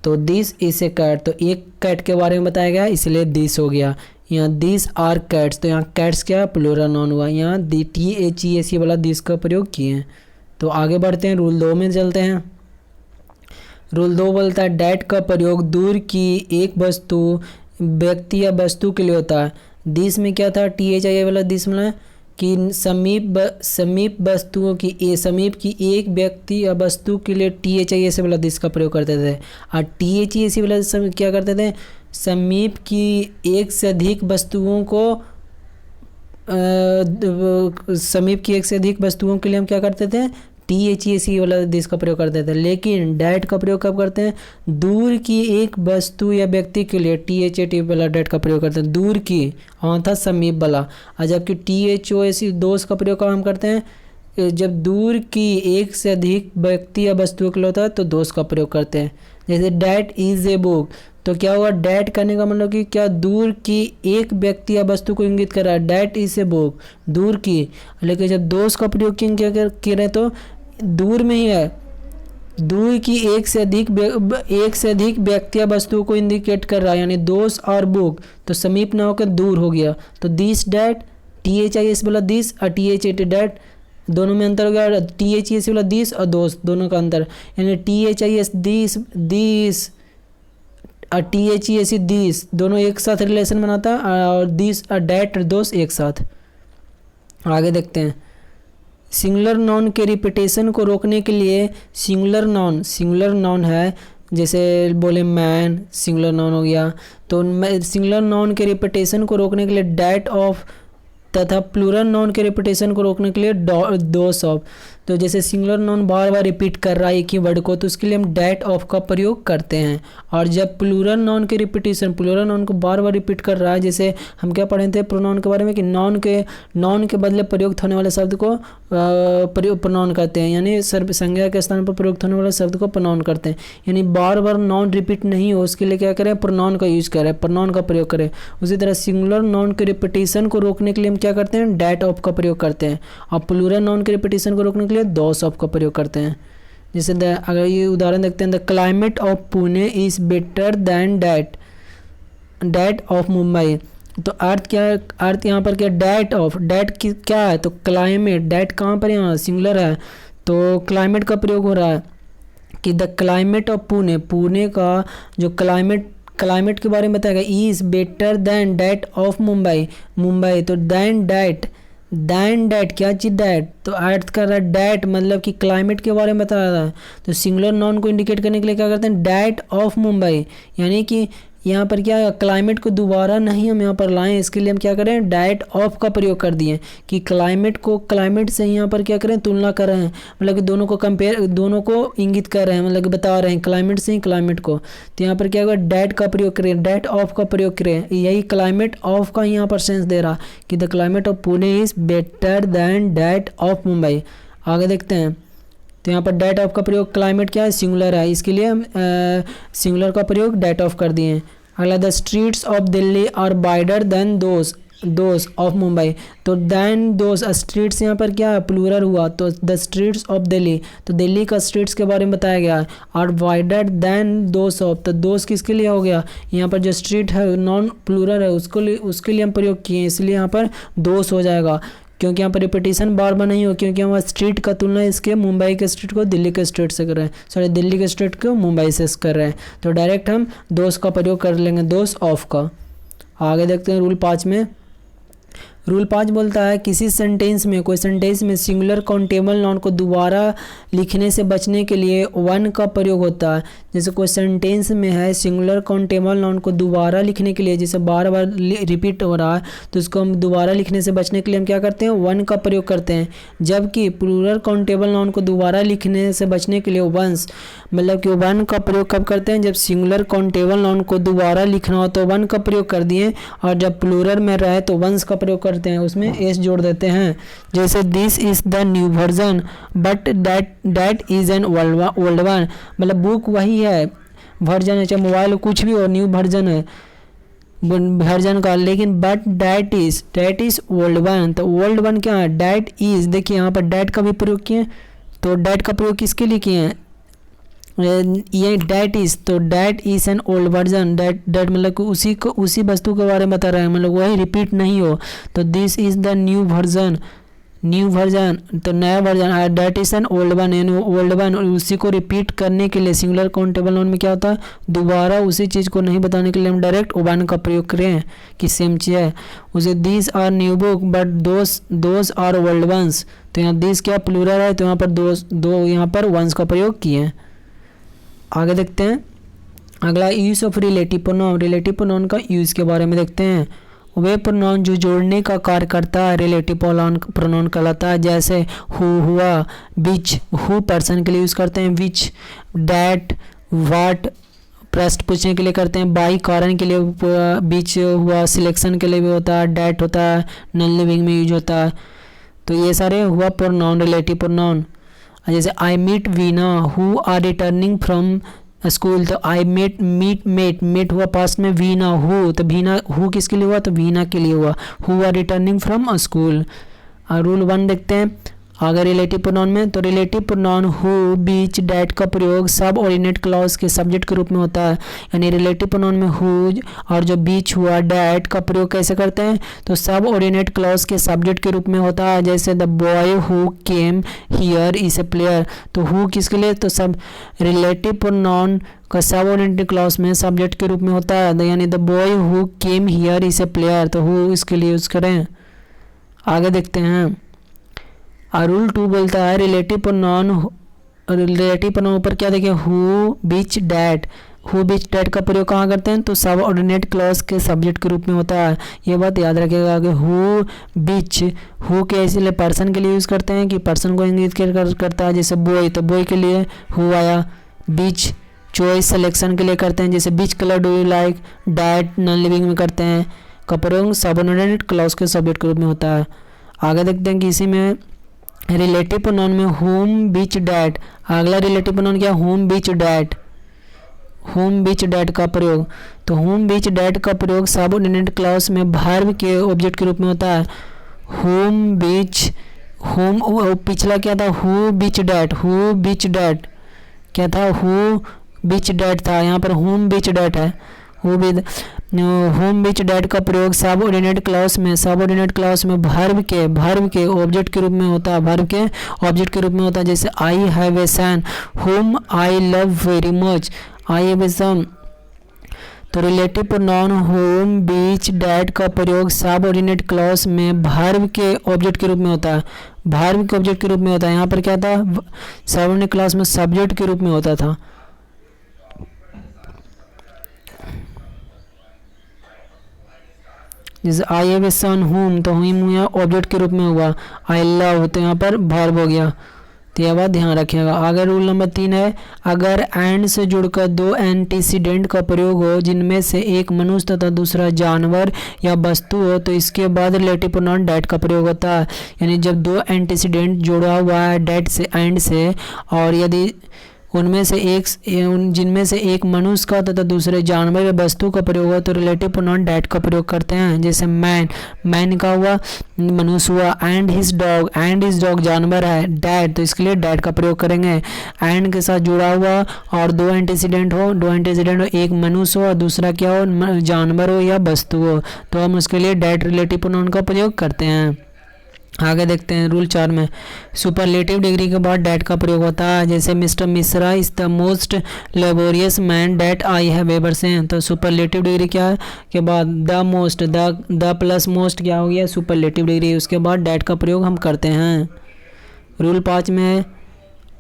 तो दिस इज ए कैट, तो एक कैट के बारे में बताया गया इसलिए दिस हो गया। यहाँ दिस आर कैट्स, तो यहाँ कैट्स क्या है, प्लूरल नाउन हुआ। यहाँ THES वाला दिस का प्रयोग किए हैं। तो आगे बढ़ते हैं, रूल 2 में चलते हैं। रूल 2 बोलता है डैट का प्रयोग दूर की एक वस्तु, व्यक्ति या वस्तु के लिए होता है। दिस में क्या था, THI वाला दिस में कि समीप वस्तुओं की समीप की एक व्यक्ति या वस्तु के लिए THIS वाला दिस का प्रयोग करते थे। और THES वाला क्या करते थे, समीप की एक से अधिक वस्तुओं को समीप की एक से अधिक वस्तुओं के लिए हम क्या करते थे, THES वाला दिस का प्रयोग करते थे। लेकिन डैट का प्रयोग कब करते हैं, दूर की एक वस्तु या व्यक्ति के लिए THAT वाला डैट का प्रयोग करते हैं, दूर की, हाँ था समीप वाला। और जबकि THOS दोष का प्रयोग हम करते हैं जब दूर की एक से अधिक व्यक्ति या वस्तुओं के लिए होता है तो दोष का प्रयोग करते हैं। जैसे डैट इज ए बुक, तो क्या हुआ, डैट करने का मतलब कि क्या, दूर की एक व्यक्ति या वस्तु को इंगित कर रहा है, डैट इज ए बुक, दूर की। लेकिन जब दोष का प्रयोग क्या कर रहे तो दूर में ही है, दूर की एक से अधिक व्यक्ति या वस्तुओं को इंडिकेट कर रहा है, यानी दोष और बुक, तो समीप ना होकर दूर हो गया। तो दिस डैट, THIS वाला दिस और THAT डैट, दोनों में अंतर हो गया। THES वाला दिस और दोष दोनों का अंतर, यानी THIS दिस और THES दिस दोनों एक साथ रिलेशन बनाता है, और दिस और डैट दोष एक साथ। आगे देखते हैं, सिंगुलर नाउन के रिपीटेशन को रोकने के लिए सिंगुलर नाउन है, जैसे बोले मैन, सिंगुलर नाउन हो गया। तो सिंगुलर नाउन के रिपीटेशन को रोकने के लिए डैट ऑफ, तथा प्लूरल नाउन के रिपीटेशन को रोकने के लिए दोस ऑफ। तो जैसे सिंगुलर नाउन बार बार रिपीट कर रहा है एक ही वर्ड को, तो उसके लिए हम डैट ऑफ का प्रयोग करते हैं। और जब प्लूरल नाउन के रिपीटेशन, प्लूरल नाउन को बार बार रिपीट कर रहा है, जैसे हम क्या पढ़े थे प्रोनाउन के बारे में कि नाउन के बदले प्रयुक्त होने वाले शब्द को प्रोनाउन करते हैं, यानी सर्व संज्ञा के स्थान पर प्रयुक्त होने वाले शब्द को प्रोनाउन करते हैं। यानी बार बार नाउन रिपीट नहीं हो, उसके लिए क्या करें, प्रोनाउन का यूज करें, प्रोनाउन का प्रयोग करें। उसी तरह सिंगुलर नाउन के रिपीटेशन को रोकने के लिए हम क्या करते हैं, डैट ऑफ का प्रयोग करते हैं। और प्लूरल नाउन के रिपीटेशन को रोकने के लिए दोस ऑफ का प्रयोग करते हैं। जैसे अगर ये उदाहरण देखते हैं, the climate of Pune is better than that of Mumbai. तो अर्थ क्या है, अर्थ यहाँ पर क्या, डैट ऑफ, डैट की क्या है, तो क्लाइमेट, डैट कहाँ पर, यहाँ सिंगुलर है तो क्लाइमेट का प्रयोग हो रहा है कि the climate of Pune, Pune का जो क्लाइमेट के बारे में बताया गया, is better than that of Mumbai. तो दैन डैट क्या चीज, डैट, तो अर्थ कर रहा है डैट, मतलब कि क्लाइमेट के बारे में बता रहा है। तो सिंगुलर नाउन को इंडिकेट करने के लिए क्या करते हैं, डैट ऑफ मुंबई, यानी कि यहाँ पर क्या है, क्लाइमेट को दोबारा नहीं हम यहाँ पर लाएं, इसके लिए हम क्या करें, डैट ऑफ का प्रयोग कर दिए कि क्लाइमेट से यहाँ पर क्या करें, तुलना कर रहे हैं, मतलब कि दोनों को कंपेयर, दोनों को इंगित कर रहे हैं, मतलब कि बता रहे हैं क्लाइमेट से ही क्लाइमेट को। तो यहाँ पर क्या होगा, डैट का प्रयोग करें, डैट ऑफ का प्रयोग करें, यही क्लाइमेट ऑफ का यहाँ पर सेंस दे रहा कि the climate of Pune is better than that of Mumbai. आगे देखते हैं, तो यहाँ पर डैट ऑफ का प्रयोग, क्लाइमेट क्या है, सिंगुलर है, इसके लिए हम सिंगुलर का प्रयोग डैट ऑफ कर दिए हैं। अगला, the streets of Delhi are wider than those of Mumbai. तो दैन दोस, स्ट्रीट्स यहाँ पर क्या है, प्लूरल हुआ, तो द स्ट्रीट्स ऑफ दिल्ली, तो दिल्ली का स्ट्रीट्स के बारे में बताया गया है। और वाइडर देन दोस ऑफ, तो दोस किसके लिए हो गया, यहाँ पर जो स्ट्रीट है नॉन प्लूरल है, उसके लिए हम प्रयोग किए, इसलिए यहाँ पर दोस हो जाएगा, क्योंकि यहाँ पर रिपीटेशन बार बार नहीं हो, क्योंकि हम स्ट्रीट का तुलना इसके मुंबई के स्ट्रीट को दिल्ली के स्ट्रीट से कर रहे हैं, सॉरी दिल्ली के स्ट्रीट को मुंबई से कर रहे हैं। तो डायरेक्ट हम दोस का प्रयोग कर लेंगे, दोस ऑफ का। आगे देखते हैं रूल 5 में। रूल 5 बोलता है किसी सेंटेंस में, कोई सेंटेंस में सिंगुलर काउंटेबल नाउन को दोबारा लिखने से बचने के लिए वन का प्रयोग होता है। जैसे कोई सेंटेंस में है सिंगुलर काउंटेबल नाउन को दोबारा लिखने के लिए, जैसे बार बार रिपीट हो रहा है, तो उसको हम दोबारा लिखने से बचने के लिए हम क्या करते हैं, वन का प्रयोग करते हैं। जबकि प्लूरल काउंटेबल नाउन को दोबारा लिखने से बचने के लिए वंस, मतलब कि वन का प्रयोग कब करते हैं, जब सिंगुलर काउंटेबल नाउन को दोबारा लिखना हो तो वन का प्रयोग कर दिए, और जब प्लूरल में रहे तो वंस का प्रयोग करते हैं, उसमें एस जोड़ देते हैं। जैसे this is the new version but that is an old one, मतलब बुक वही है, वर्जन है, चाहे मोबाइल कुछ भी हो, न्यू वर्जन है वर्जन का, लेकिन but that is old one. तो ओल्ड वन क्या है, दैट इज, देखिए यहाँ पर दैट का भी प्रयोग किए, तो दैट का प्रयोग किसके लिए किए हैं, ये डैट इज़, तो that is an old version, that मतलब कि उसी वस्तु के बारे में बता रहे हैं, मतलब वही रिपीट नहीं हो। तो this is the new version, तो नया version. That is an old one, यानी ओल्ड वन, उसी को रिपीट करने के लिए सिंगुलर काउंटेबल नाउन में क्या होता है, दोबारा उसी चीज़ को नहीं बताने के लिए हम डायरेक्ट वन का प्रयोग करें कि सेम चीज़ है। उसे this are new book but those are old ones, तो यहाँ दिस क्या प्लूरल है, तो यहाँ पर दो यहाँ पर वंस का प्रयोग किए हैं। आगे देखते हैं अगला, use of relative pronoun. Relative pronoun का यूज़ के बारे में देखते हैं। वे प्रोनाउन जो जोड़ने का कार्य करता है रिलेटिव प्रोनाउन कहलाता है। जैसे हु हुआ, विच हु पर्सन के लिए यूज़ करते हैं, विच, डैट, वाट प्रश्न पूछने के लिए करते हैं, बाई कारण के लिए, बीच हुआ सिलेक्शन के लिए भी होता है, डैट होता है नॉन लिविंग में यूज होता है। तो ये सारे हुआ प्रोनाउन, रिलेटिव प्रोनाउन। जैसे I meet Veena who are returning from school, तो आई मेट हुआ पास्ट में, वीना हु, तो वीना हु किसके लिए हुआ, तो वीना के लिए हुआ, who are returning from school. Rule 1 देखते हैं आगे रिलेटिव प्रोनाउन में। तो relative pronoun who, which, that का प्रयोग सब ऑर्डिनेट क्लॉज के सब्जेक्ट के रूप में होता है। यानी रिलेटिव प्रोनाउन में हु और जो बीच हुआ डैट का प्रयोग कैसे करते हैं, तो सब ऑर्डिनेट क्लॉज के सब्जेक्ट के रूप में होता है। जैसे the boy who came here is a player, तो हु किसके लिए, तो सब रिलेटिव प्रोनाउन का सब ऑर्डिनेट क्लॉज में सब्जेक्ट के रूप में होता है। यानी the boy who came here is a player, तो हु इसके लिए यूज़ करें। आगे देखते हैं रूल 2 बोलता है रिलेटिव प्रोनाउन पर क्या देखें, who, which, that. Who, which, that का प्रयोग कहाँ करते हैं, तो सब ऑर्डिनेट क्लॉज के सब्जेक्ट के रूप में होता है। ये बात याद रखिएगा कि हु, बीच, हु के इसलिए पर्सन के लिए यूज़ करते हैं कि पर्सन को इंगित करता है। जैसे बॉय, तो बॉय के लिए हु आया। बीच, चॉइस सिलेक्शन के लिए करते हैं, जैसे which colour do you like. That non living में करते हैं। का प्रयोग सब ऑर्डिनेट क्लॉज के सब्जेक्ट के रूप में होता है। आगे देखते हैं कि इसी में रिलेटिव प्रोनाउन में होम, बीच, डैट। अगला रिलेटिव प्रोनाउन क्या, home, which, that. Home, which, that का प्रयोग, तो होम, बीच, डैट का प्रयोग सबऑर्डिनेट क्लॉज में वर्ब के ऑब्जेक्ट के रूप में होता है। होम, बीच, होम, पिछला क्या था, who, which, that. Who, which, that क्या था, हु, बीच, डैट था। यहाँ पर होम, बीच, डैट है। होम, बीच, डैट का प्रयोग सब ऑर्डिनेट क्लॉज में वर्ब के ऑब्जेक्ट के रूप में होता है। वर्ब के ऑब्जेक्ट के रूप में होता है। जैसे I have a son whom I love very much, I have a son. तो relative pronoun whom, which, that का प्रयोग सब ऑर्डिनेट क्लॉज में वर्ब के ऑब्जेक्ट के रूप में होता है। वर्ब के ऑब्जेक्ट के रूप में होता है। यहाँ पर क्या था, सब ऑर्डिनेट क्लॉज में सब्जेक्ट के रूप में होता था। जैसे I have a son whom, तो होम यहाँ ऑब्जेक्ट के रूप में हुआ। आई लव, तो यहाँ पर वर्ब हो गया। तो यह बात ध्यान रखिएगा। आगे रूल नंबर 3 है, अगर एंड से जुड़कर दो एंटीसीडेंट का प्रयोग हो जिनमें से एक मनुष्य तथा दूसरा जानवर या वस्तु हो, तो इसके बाद रिलेटिव प्रोनाउन डैट का प्रयोग होता है। यानी जब दो एंटीसीडेंट जुड़ा हुआ है डैट से, एंड से, और यदि उनमें से जिनमें से एक मनुष्य का तथा दूसरे जानवर या वस्तु का प्रयोग हो, तो रिलेटिव प्रोनाउन डैट का प्रयोग करते हैं। जैसे मैन का हुआ, मनुष्य हुआ। एंड हिज डॉग जानवर है। डैट, तो इसके लिए डैट का प्रयोग करेंगे। एंड के साथ जुड़ा हुआ और दो एंटीसीडेंट हो, एक मनुष्य हो और दूसरा क्या हो, जानवर हो या वस्तु हो, तो हम उसके लिए डैट रिलेटिव प्रोनाउन का प्रयोग करते हैं। आगे देखते हैं रूल 4 में, सुपरलेटिव डिग्री के बाद डैट का प्रयोग होता है। जैसे mister Mishra is the most laborious man that I have ever seen, तो सुपरलेटिव डिग्री क्या है के बाद the most, the plus most क्या हो गया, सुपरलेटिव डिग्री। उसके बाद डैट का प्रयोग हम करते हैं। रूल 5 में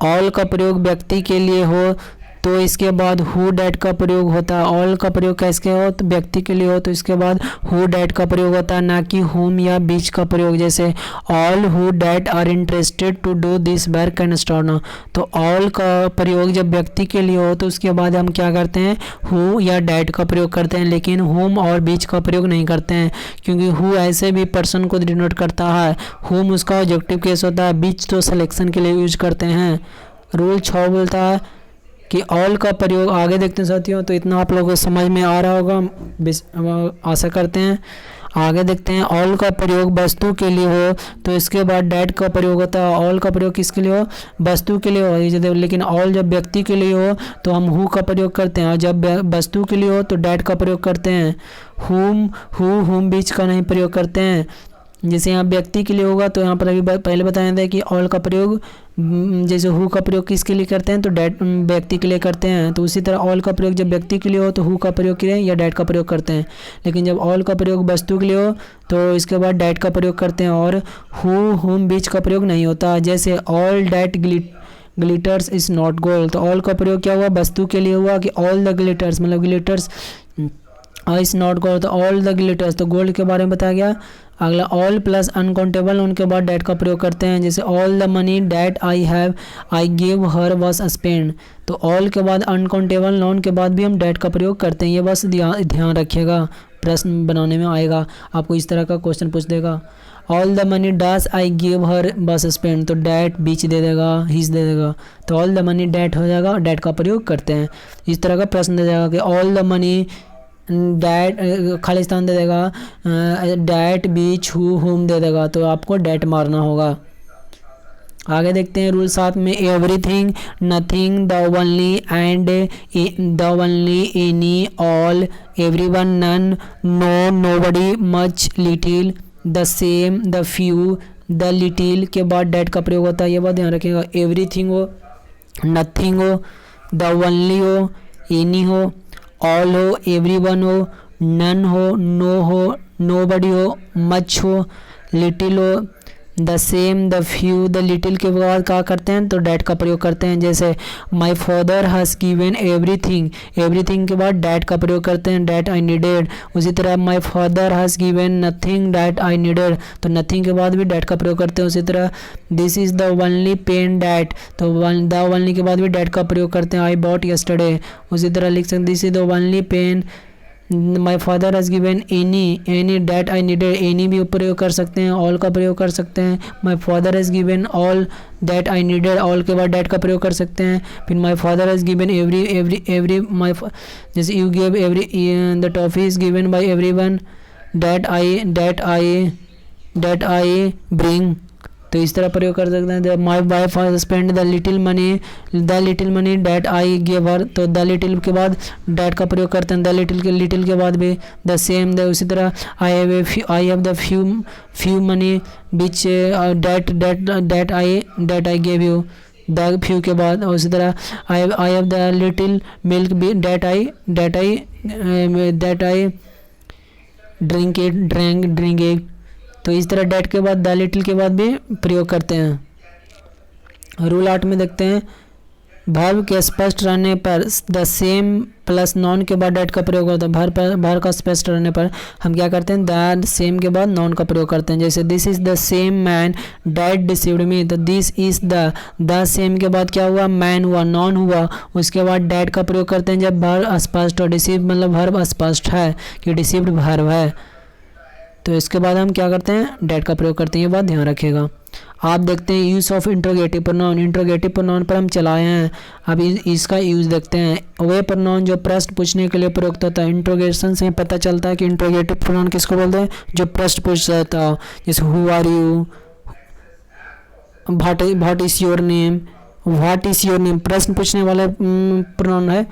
ऑल का प्रयोग व्यक्ति के लिए हो तो इसके बाद हु डैट का प्रयोग होता है। ऑल का प्रयोग कैसे हो, तो व्यक्ति के लिए हो तो इसके बाद हु डैट का प्रयोग होता है, ना कि होम या बीच का प्रयोग। जैसे all who that are interested to do this work can start now, तो ऑल का प्रयोग जब व्यक्ति के लिए हो तो उसके बाद हम क्या करते हैं, हु या डैट का प्रयोग करते हैं, लेकिन होम और बीच का प्रयोग नहीं करते हैं, क्योंकि हु ऐसे भी पर्सन को डिनोट करता है, होम उसका ऑब्जेक्टिव केस होता है, बीच तो सिलेक्शन के लिए यूज करते हैं। रूल 6 बोलता है कि ऑल का प्रयोग, आगे देखते हैं साथियों, तो इतना आप लोगों को समझ में आ रहा होगा आशा करते हैं। आगे देखते हैं ऑल का प्रयोग वस्तु के लिए हो तो इसके बाद डैट का प्रयोग होता है। ऑल का प्रयोग किसके लिए हो, वस्तु के लिए हो, लेकिन ऑल जब व्यक्ति के लिए हो तो हम हु का प्रयोग करते हैं, और जब वस्तु के लिए हो तो डैट का प्रयोग करते हैं। हुम बीच का नहीं प्रयोग करते हैं। जैसे यहाँ व्यक्ति के लिए होगा तो यहाँ पर अभी पहले बताया था कि ऑल का प्रयोग जैसे हु का प्रयोग किसके लिए करते हैं तो डैट व्यक्ति के लिए करते हैं, तो उसी तरह ऑल का प्रयोग जब व्यक्ति के लिए हो तो हु का प्रयोग करें या डैट का प्रयोग करते हैं, लेकिन जब ऑल का प्रयोग वस्तु के लिए हो तो इसके बाद डैट का प्रयोग करते हैं और हुम बीच का प्रयोग नहीं होता। जैसे all that glitters is not gold, तो ऑल का प्रयोग क्या हुआ, वस्तु के लिए हुआ कि ऑल द ग्लिटर्स मतलब ग्लिटर्स इज नॉट गोल्ड, तो ऑल द ग्लिटर्स तो गोल्ड के बारे में बताया गया। अगला ऑल प्लस अनकाउंटेबल, उनके बाद डैट का प्रयोग करते हैं। जैसे all the money that I give her was spend, तो ऑल के बाद अनकाउंटेबल नाउन के बाद भी हम डैट का प्रयोग करते हैं। ये बस ध्यान रखिएगा, प्रश्न बनाने में आएगा आपको, इस तरह का क्वेश्चन पूछ देगा। All the money dash I give her was spend, तो डैट बीच दे देगा, हिज दे देगा, तो ऑल द मनी डैट हो जाएगा, डैट का प्रयोग करते हैं। इस तरह का प्रश्न दे जाएगा कि ऑल द मनी डैट खाली स्थान दे देगा, डैट बीच हुम दे देगा, तो आपको डैट मारना होगा। आगे देखते हैं रूल 7 में everything, nothing, the only and the only, any, all, everyone, none, no, nobody, much, little, the same, the few, the little के बाद डैट का प्रयोग होता है। ये बात ध्यान रखिएगा, एवरीथिंग हो, नथिंग हो, द ओनली हो, एनी हो, ऑल हो, एवरीवन हो, नन हो, नो हो, नोबडी हो, मच हो, लिटिल हो, the same, the few, the little के बाद क्या करते हैं तो डैट का प्रयोग करते हैं। जैसे माई father has given everything, everything के बाद डैट का प्रयोग करते हैं, डैट आई नीडेड। उसी तरह माई father has given nothing that I needed, तो नथिंग के बाद भी डैट का प्रयोग करते हैं। उसी तरह this is the only pen that, तो द ओनली के बाद भी डैट का प्रयोग करते हैं, आई बॉट यस्टरडे। उसी तरह लिख सकते this is the only pen my father has given any that I needed, any भी प्रयोग कर सकते हैं, ऑल का प्रयोग कर सकते हैं। My father has given all that I needed, all के बाद डैट का प्रयोग कर सकते हैं। फिर my father has given every my, जैसे you give every, the toffee is given by every one, that I bring, तो इस तरह प्रयोग कर सकते हैं। My wife has spend the little money that I give her, तो द लिटिल के बाद डैट का प्रयोग करते हैं, द लिटिल के बाद भी द सेम, उसी तरह I have the few money which that I give you, the few के बाद उसी तरह I have the little milk that I drink it, तो इस तरह डैट के बाद द लिटिल के बाद भी प्रयोग करते हैं। रूल 8 में देखते हैं वर्ब के स्पष्ट रहने पर द सेम प्लस नॉन के बाद डैट का प्रयोग होता है। वर्ब का स्पष्ट रहने पर हम क्या करते हैं, द सेम के बाद नॉन का प्रयोग करते हैं। जैसे this is the same man that deceived me, तो दिस इज द सेम के बाद क्या हुआ, मैन हुआ, नॉन हुआ, उसके बाद डैट का प्रयोग करते हैं जब वर्ब अस्पष्ट हो। डिसीव मतलब वर्ब अस्पष्ट है कि डिसीव्ड वर्ब है, तो इसके बाद हम क्या करते हैं डैट का प्रयोग करते हैं, ये बात ध्यान रखिएगा। आप देखते हैं use of interrogative pronoun, interrogative pronoun पर हम चलाए हैं, अब इसका यूज़ देखते हैं। वे प्रोनाउन जो प्रश्न पूछने के लिए प्रयुक्त होता है, इंट्रोगेशन से पता चलता है कि इंट्रोगेटिव प्रोनाउन किसको बोलते हैं, जो प्रश्न पूछता है। जैसे who are you, what is your name, प्रश्न पूछने वाला प्रोनाउन है,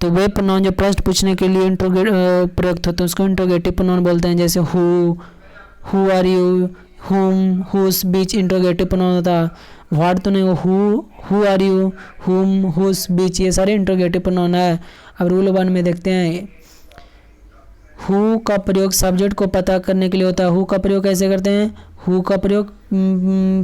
तो वे प्रोनाउन जो प्रश्न पूछने के लिए प्रयुक्त होते हैं उसको इंट्रोगेटिव प्रोनाउन बोलते हैं। जैसे हु आर यू, हुम, हुस बीच इंट्रोगेटिव प्रोनाउन होता है। व्हाट तो नहीं, हु आर यू, हुम, हुस बीच, ये सारे इंट्रोगेटिव प्रोनाउन है। अब रूल 1 में देखते हैं हु का प्रयोग सब्जेक्ट को पता करने के लिए होता है। हु का प्रयोग कैसे करते हैं, हु का प्रयोग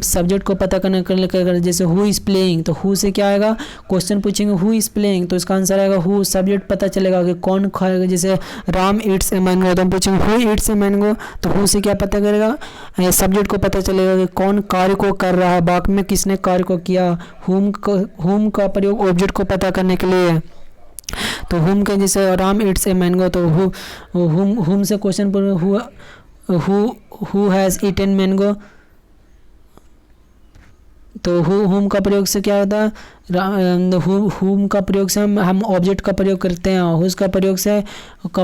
सब्जेक्ट को पता करने के लिए, जैसे हु इज़ प्लेइंग, तो हु से क्या आएगा, क्वेश्चन पूछेंगे हु इज़ प्लेइंग, तो इसका आंसर आएगा हु, सब्जेक्ट पता चलेगा कि कौन खाएगा। जैसे राम ईट्स ए मैंगो, तो हम पूछेंगे हु ईट्स ए मैंगो, तो हु से क्या पता करेगा, सब्जेक्ट को पता चलेगा कि कौन कार्य को कर रहा है, वाक्य में किसने कार्य को किया। हुम का प्रयोग ऑब्जेक्ट को पता करने के लिए है, तो हुम के जैसे राम ईट्स ए मैंगो, तो हुम से question who has eaten mango, तो हुम का प्रयोग से क्या होता है, हुम का प्रयोग से हम ऑब्जेक्ट का प्रयोग करते हैं। हुज का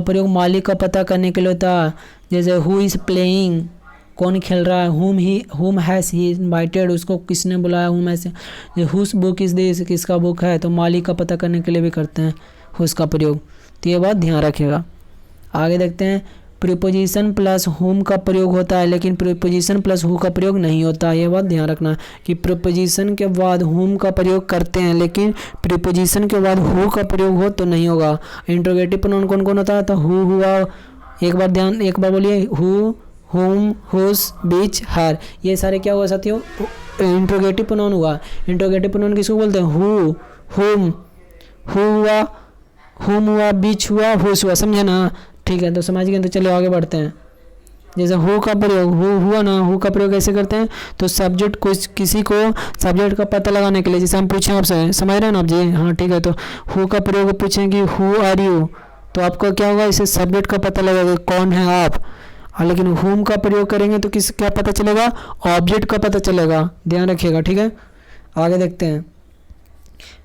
प्रयोग मालिक का पता करने के लिए होता है। जैसे हु इज़ प्लेइंग, कौन खेल रहा है। हुम हैज़ ही इनवाइटेड, उसको किसने बुलाया। Whom has, whose book is this, किसका बुक है, तो मालिक का पता करने के लिए भी करते हैं हुज का प्रयोग। तो ये बात ध्यान रखिएगा। आगे देखते हैं, प्रीपोजिशन प्लस हुम का प्रयोग होता है लेकिन प्रीपोजिशन प्लस हु का प्रयोग नहीं होता। ये बात ध्यान रखना कि प्रीपोजिशन के बाद हुम का प्रयोग करते हैं लेकिन प्रीपोजिशन के बाद हु का प्रयोग हो तो नहीं होगा। इंट्रोगेटिव प्रोनाउन कौन कौन होता है, तो हु, हुआ, एक बार बोलिए, हु, हुम, हुज, बीच, हर, ये सारे क्या हुआ साथियों, इंट्रोगेटिव प्रोनाउन हुआ। इंट्रोगेटिव प्रोनाउन किसको बोलते हैं, हु, हुम, हु हुआ, हुम हुआ, बीच हुआ, हुज हुआ, समझे ना। ठीक है, तो समझ गए। तो चलो आगे बढ़ते हैं। जैसे हु का प्रयोग, हु हुआ ना, हु का प्रयोग कैसे करते हैं, तो सब्जेक्ट को, किसी को सब्जेक्ट का पता लगाने के लिए, जैसे हम पूछें आपसे, समझ रहे हैं ना आप जी, हाँ ठीक है। तो हु का प्रयोग पूछें कि हु आर यू, तो आपका क्या होगा, इससे सब्जेक्ट का पता लगेगा कौन है आप। लेकिन हुम का प्रयोग करेंगे तो किस क्या पता चलेगा, ऑब्जेक्ट का पता चलेगा, ध्यान रखिएगा। ठीक है, आगे देखते हैं।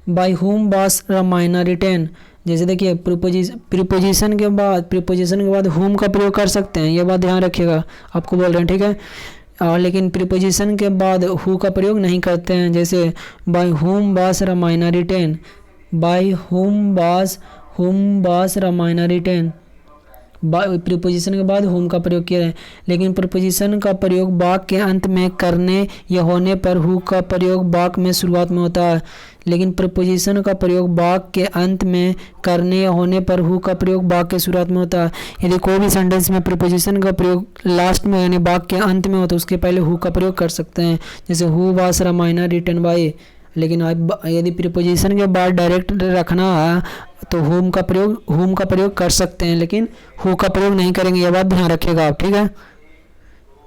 Bye whom was Ramayana retain, जैसे देखिए प्रीपोजिशन के बाद हुम का प्रयोग कर सकते हैं, ये बात ध्यान रखिएगा, आपको बोल रहे हैं। ठीक है, और लेकिन प्रीपोजिशन के बाद हु का प्रयोग नहीं करते हैं। जैसे by whom was Ramayana written, by whom was Ramayana written, preposition के बाद हुम का प्रयोग किया है। लेकिन प्रीपोजिशन का प्रयोग वाक्य के अंत में करने या होने पर हु का प्रयोग वाक्य में शुरुआत में होता है। लेकिन प्रीपोजिशन का प्रयोग वाक्य के अंत में करने या होने पर हु का प्रयोग वाक्य के शुरुआत में होता है। यदि कोई भी सेंटेंस में प्रीपोजिशन का प्रयोग लास्ट में यानी वाक्य के अंत में हो तो उसके पहले हु का प्रयोग कर सकते हैं। जैसे who was Ramayana written by, लेकिन यदि प्रीपोजिशन के बाद डायरेक्ट रखना है तो हुम का प्रयोग कर सकते हैं लेकिन हु का प्रयोग नहीं करेंगे, ये बात ध्यान रखिएगा आप। ठीक है,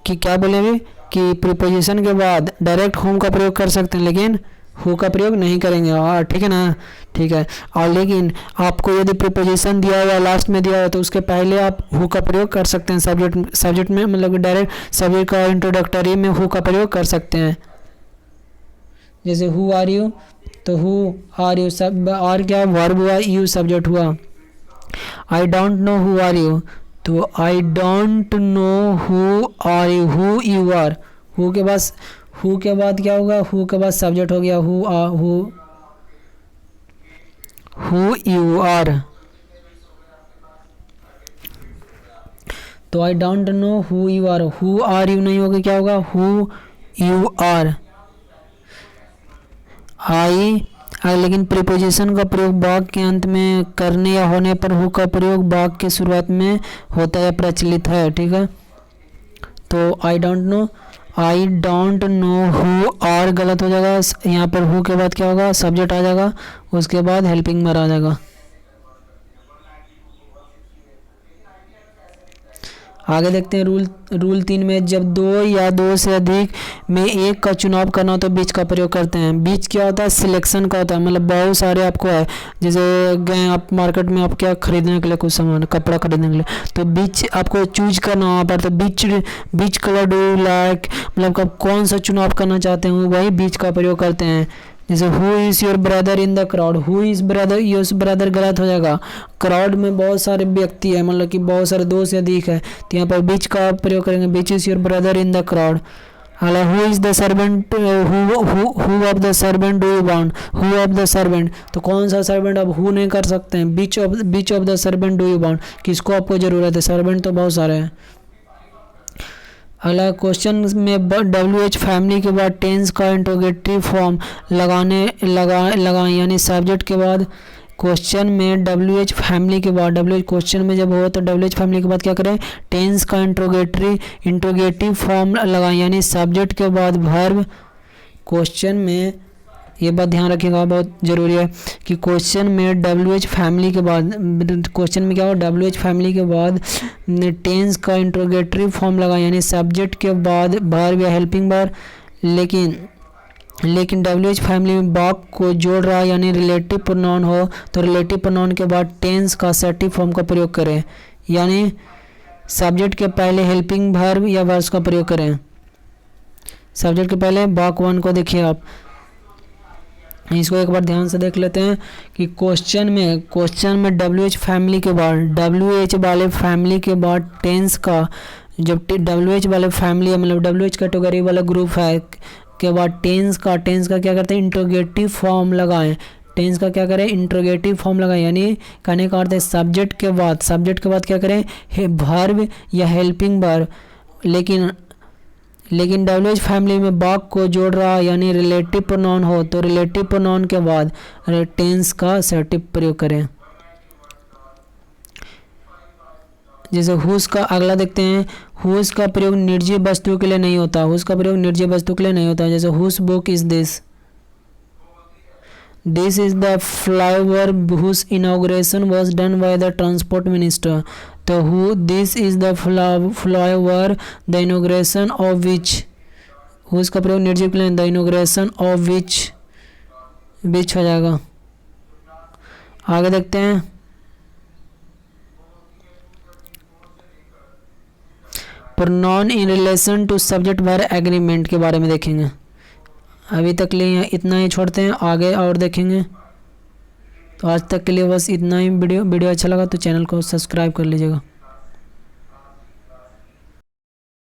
कि क्या बोलेंगे कि प्रीपोजिशन के बाद डायरेक्ट हुम का प्रयोग कर सकते हैं लेकिन हु का प्रयोग नहीं करेंगे। और ठीक है ना, ठीक है। और लेकिन आपको यदि प्रीपोजिशन दिया हुआ लास्ट में दिया हुआ तो उसके पहले आप हु का प्रयोग कर सकते हैं। सब्जेक्ट में मतलब डायरेक्ट सब्जेक्ट का इंट्रोडक्टरी में हु का प्रयोग कर सकते हैं। जैसे हु आर यू, तो हु आर यू सब आर क्या वर्ब हुआ, यू सब्जेक्ट हुआ। I don't know who are you, तो I don't know who are you, who you are, who के बाद क्या होगा, हु के बाद सब्जेक्ट हो गया हु यू आर। तो I don't know who you are, who are you नहीं होगा, क्या होगा, हु यू आर। लेकिन प्रीपोजिशन का प्रयोग वाक्य के अंत में करने या होने पर हु का प्रयोग वाक्य के शुरुआत में होता है, प्रचलित है। ठीक है, तो I don't know who are गलत हो जाएगा, यहाँ पर हु के बाद क्या होगा, सब्जेक्ट आ जाएगा, उसके बाद हेल्पिंग वर्ब आ जाएगा। आगे देखते हैं रूल 3 में जब दो या दो से अधिक में एक का चुनाव करना हो तो बीच का प्रयोग करते हैं। बीच क्या होता है, सिलेक्शन का होता है, मतलब बहुत सारे आपको है, जैसे गए आप मार्केट में आप क्या खरीदने के लिए, कुछ सामान कपड़ा खरीदने के लिए, तो बीच आपको चूज करना वहाँ पर, तो बीच कलर डू यू लाइक, मतलब आप कौन सा चुनाव करना चाहते हैं वही बीच का प्रयोग करते हैं। जैसे who is your brother in the crowd, who is brother, your brother गलत हो जाएगा, क्राउड में बहुत सारे व्यक्ति है, मतलब कि बहुत सारे दो से अधिक है, तो यहाँ पर बीच का प्रयोग करेंगे, which is your brother in the crowd. हालांकि who is the servant, who of the servant do you want, who of the servant, तो कौन सा सर्वेंट, आप हु नहीं कर सकते हैं, which of the servant do you want, किसको आपको ज़रूरत है, सर्वेंट तो बहुत सारे हैं। अगला क्वेश्चन में WH फैमिली के बाद टेंस का इंट्रोगेटिव फॉर्म लगाएं यानी सब्जेक्ट के बाद क्वेश्चन में WH फैमिली के बाद WH क्वेश्चन में जब हो तो WH फैमिली के बाद क्या करें, टेंस का इंट्रोगेटिव फॉर्म लगाएं यानी सब्जेक्ट के बाद वर्ब। क्वेश्चन में ये बात ध्यान रखिएगा, बहुत ज़रूरी है कि क्वेश्चन में WH फैमिली के बाद, क्वेश्चन में क्या हो, WH फैमिली के बाद टेंस का इंट्रोगेटरी फॉर्म लगा यानी सब्जेक्ट के बाद वर्ब या हेल्पिंग वर्ब, लेकिन WH फैमिली में वाक्य को जोड़ रहा है यानी रिलेटिव प्रोनाउन हो तो रिलेटिव प्रोनाउन के बाद टेंस का असर्टिव फॉर्म का प्रयोग करें, यानी सब्जेक्ट के पहले हेल्पिंग वर्ब या वर्ब्स का प्रयोग करें। सब्जेक्ट के पहले बॉक 1 को देखिए आप, इसको एक बार ध्यान से देख लेते हैं कि क्वेश्चन में WH फैमिली के बाद, WH वाले फैमिली के बाद टेंस का, जब WH वाले फैमिली है मतलब WH कैटेगरी वाला ग्रुप है के बाद टेंस का क्या करते हैं, इंट्रोगेटिव फॉर्म लगाएं। टेंस का क्या करें, इंट्रोगेटिव फॉर्म लगाएं, यानी कहने का अर्थ है सब्जेक्ट के बाद क्या करें, वर्ब या हेल्पिंग वर्ब। लेकिन WH फैमिली में बॉक को जोड़ रहा यानी रिलेटिव प्रोनाउन हो तो रिलेटिव प्रोनाउन के बाद टेंस का असर्टिव प्रयोग करें। जैसे हुज का अगला देखते हैं, हुज का प्रयोग निर्जीव वस्तु के लिए नहीं होता, जैसे whose book is this, this is the flyover whose inauguration was done by the transport minister. तो this is the flyover the inauguration of which, whose का प्रयोग निर्जीव के लिए, द इनॉग्रेशन ऑफ विच हो जाएगा। आगे देखते हैं, pronoun in relation to subject verb agreement के बारे में देखेंगे। अभी तक के लिए इतना ही छोड़ते हैं, आगे और देखेंगे। तो आज तक के लिए बस इतना ही। वीडियो अच्छा लगा तो चैनल को सब्सक्राइब कर लीजिएगा।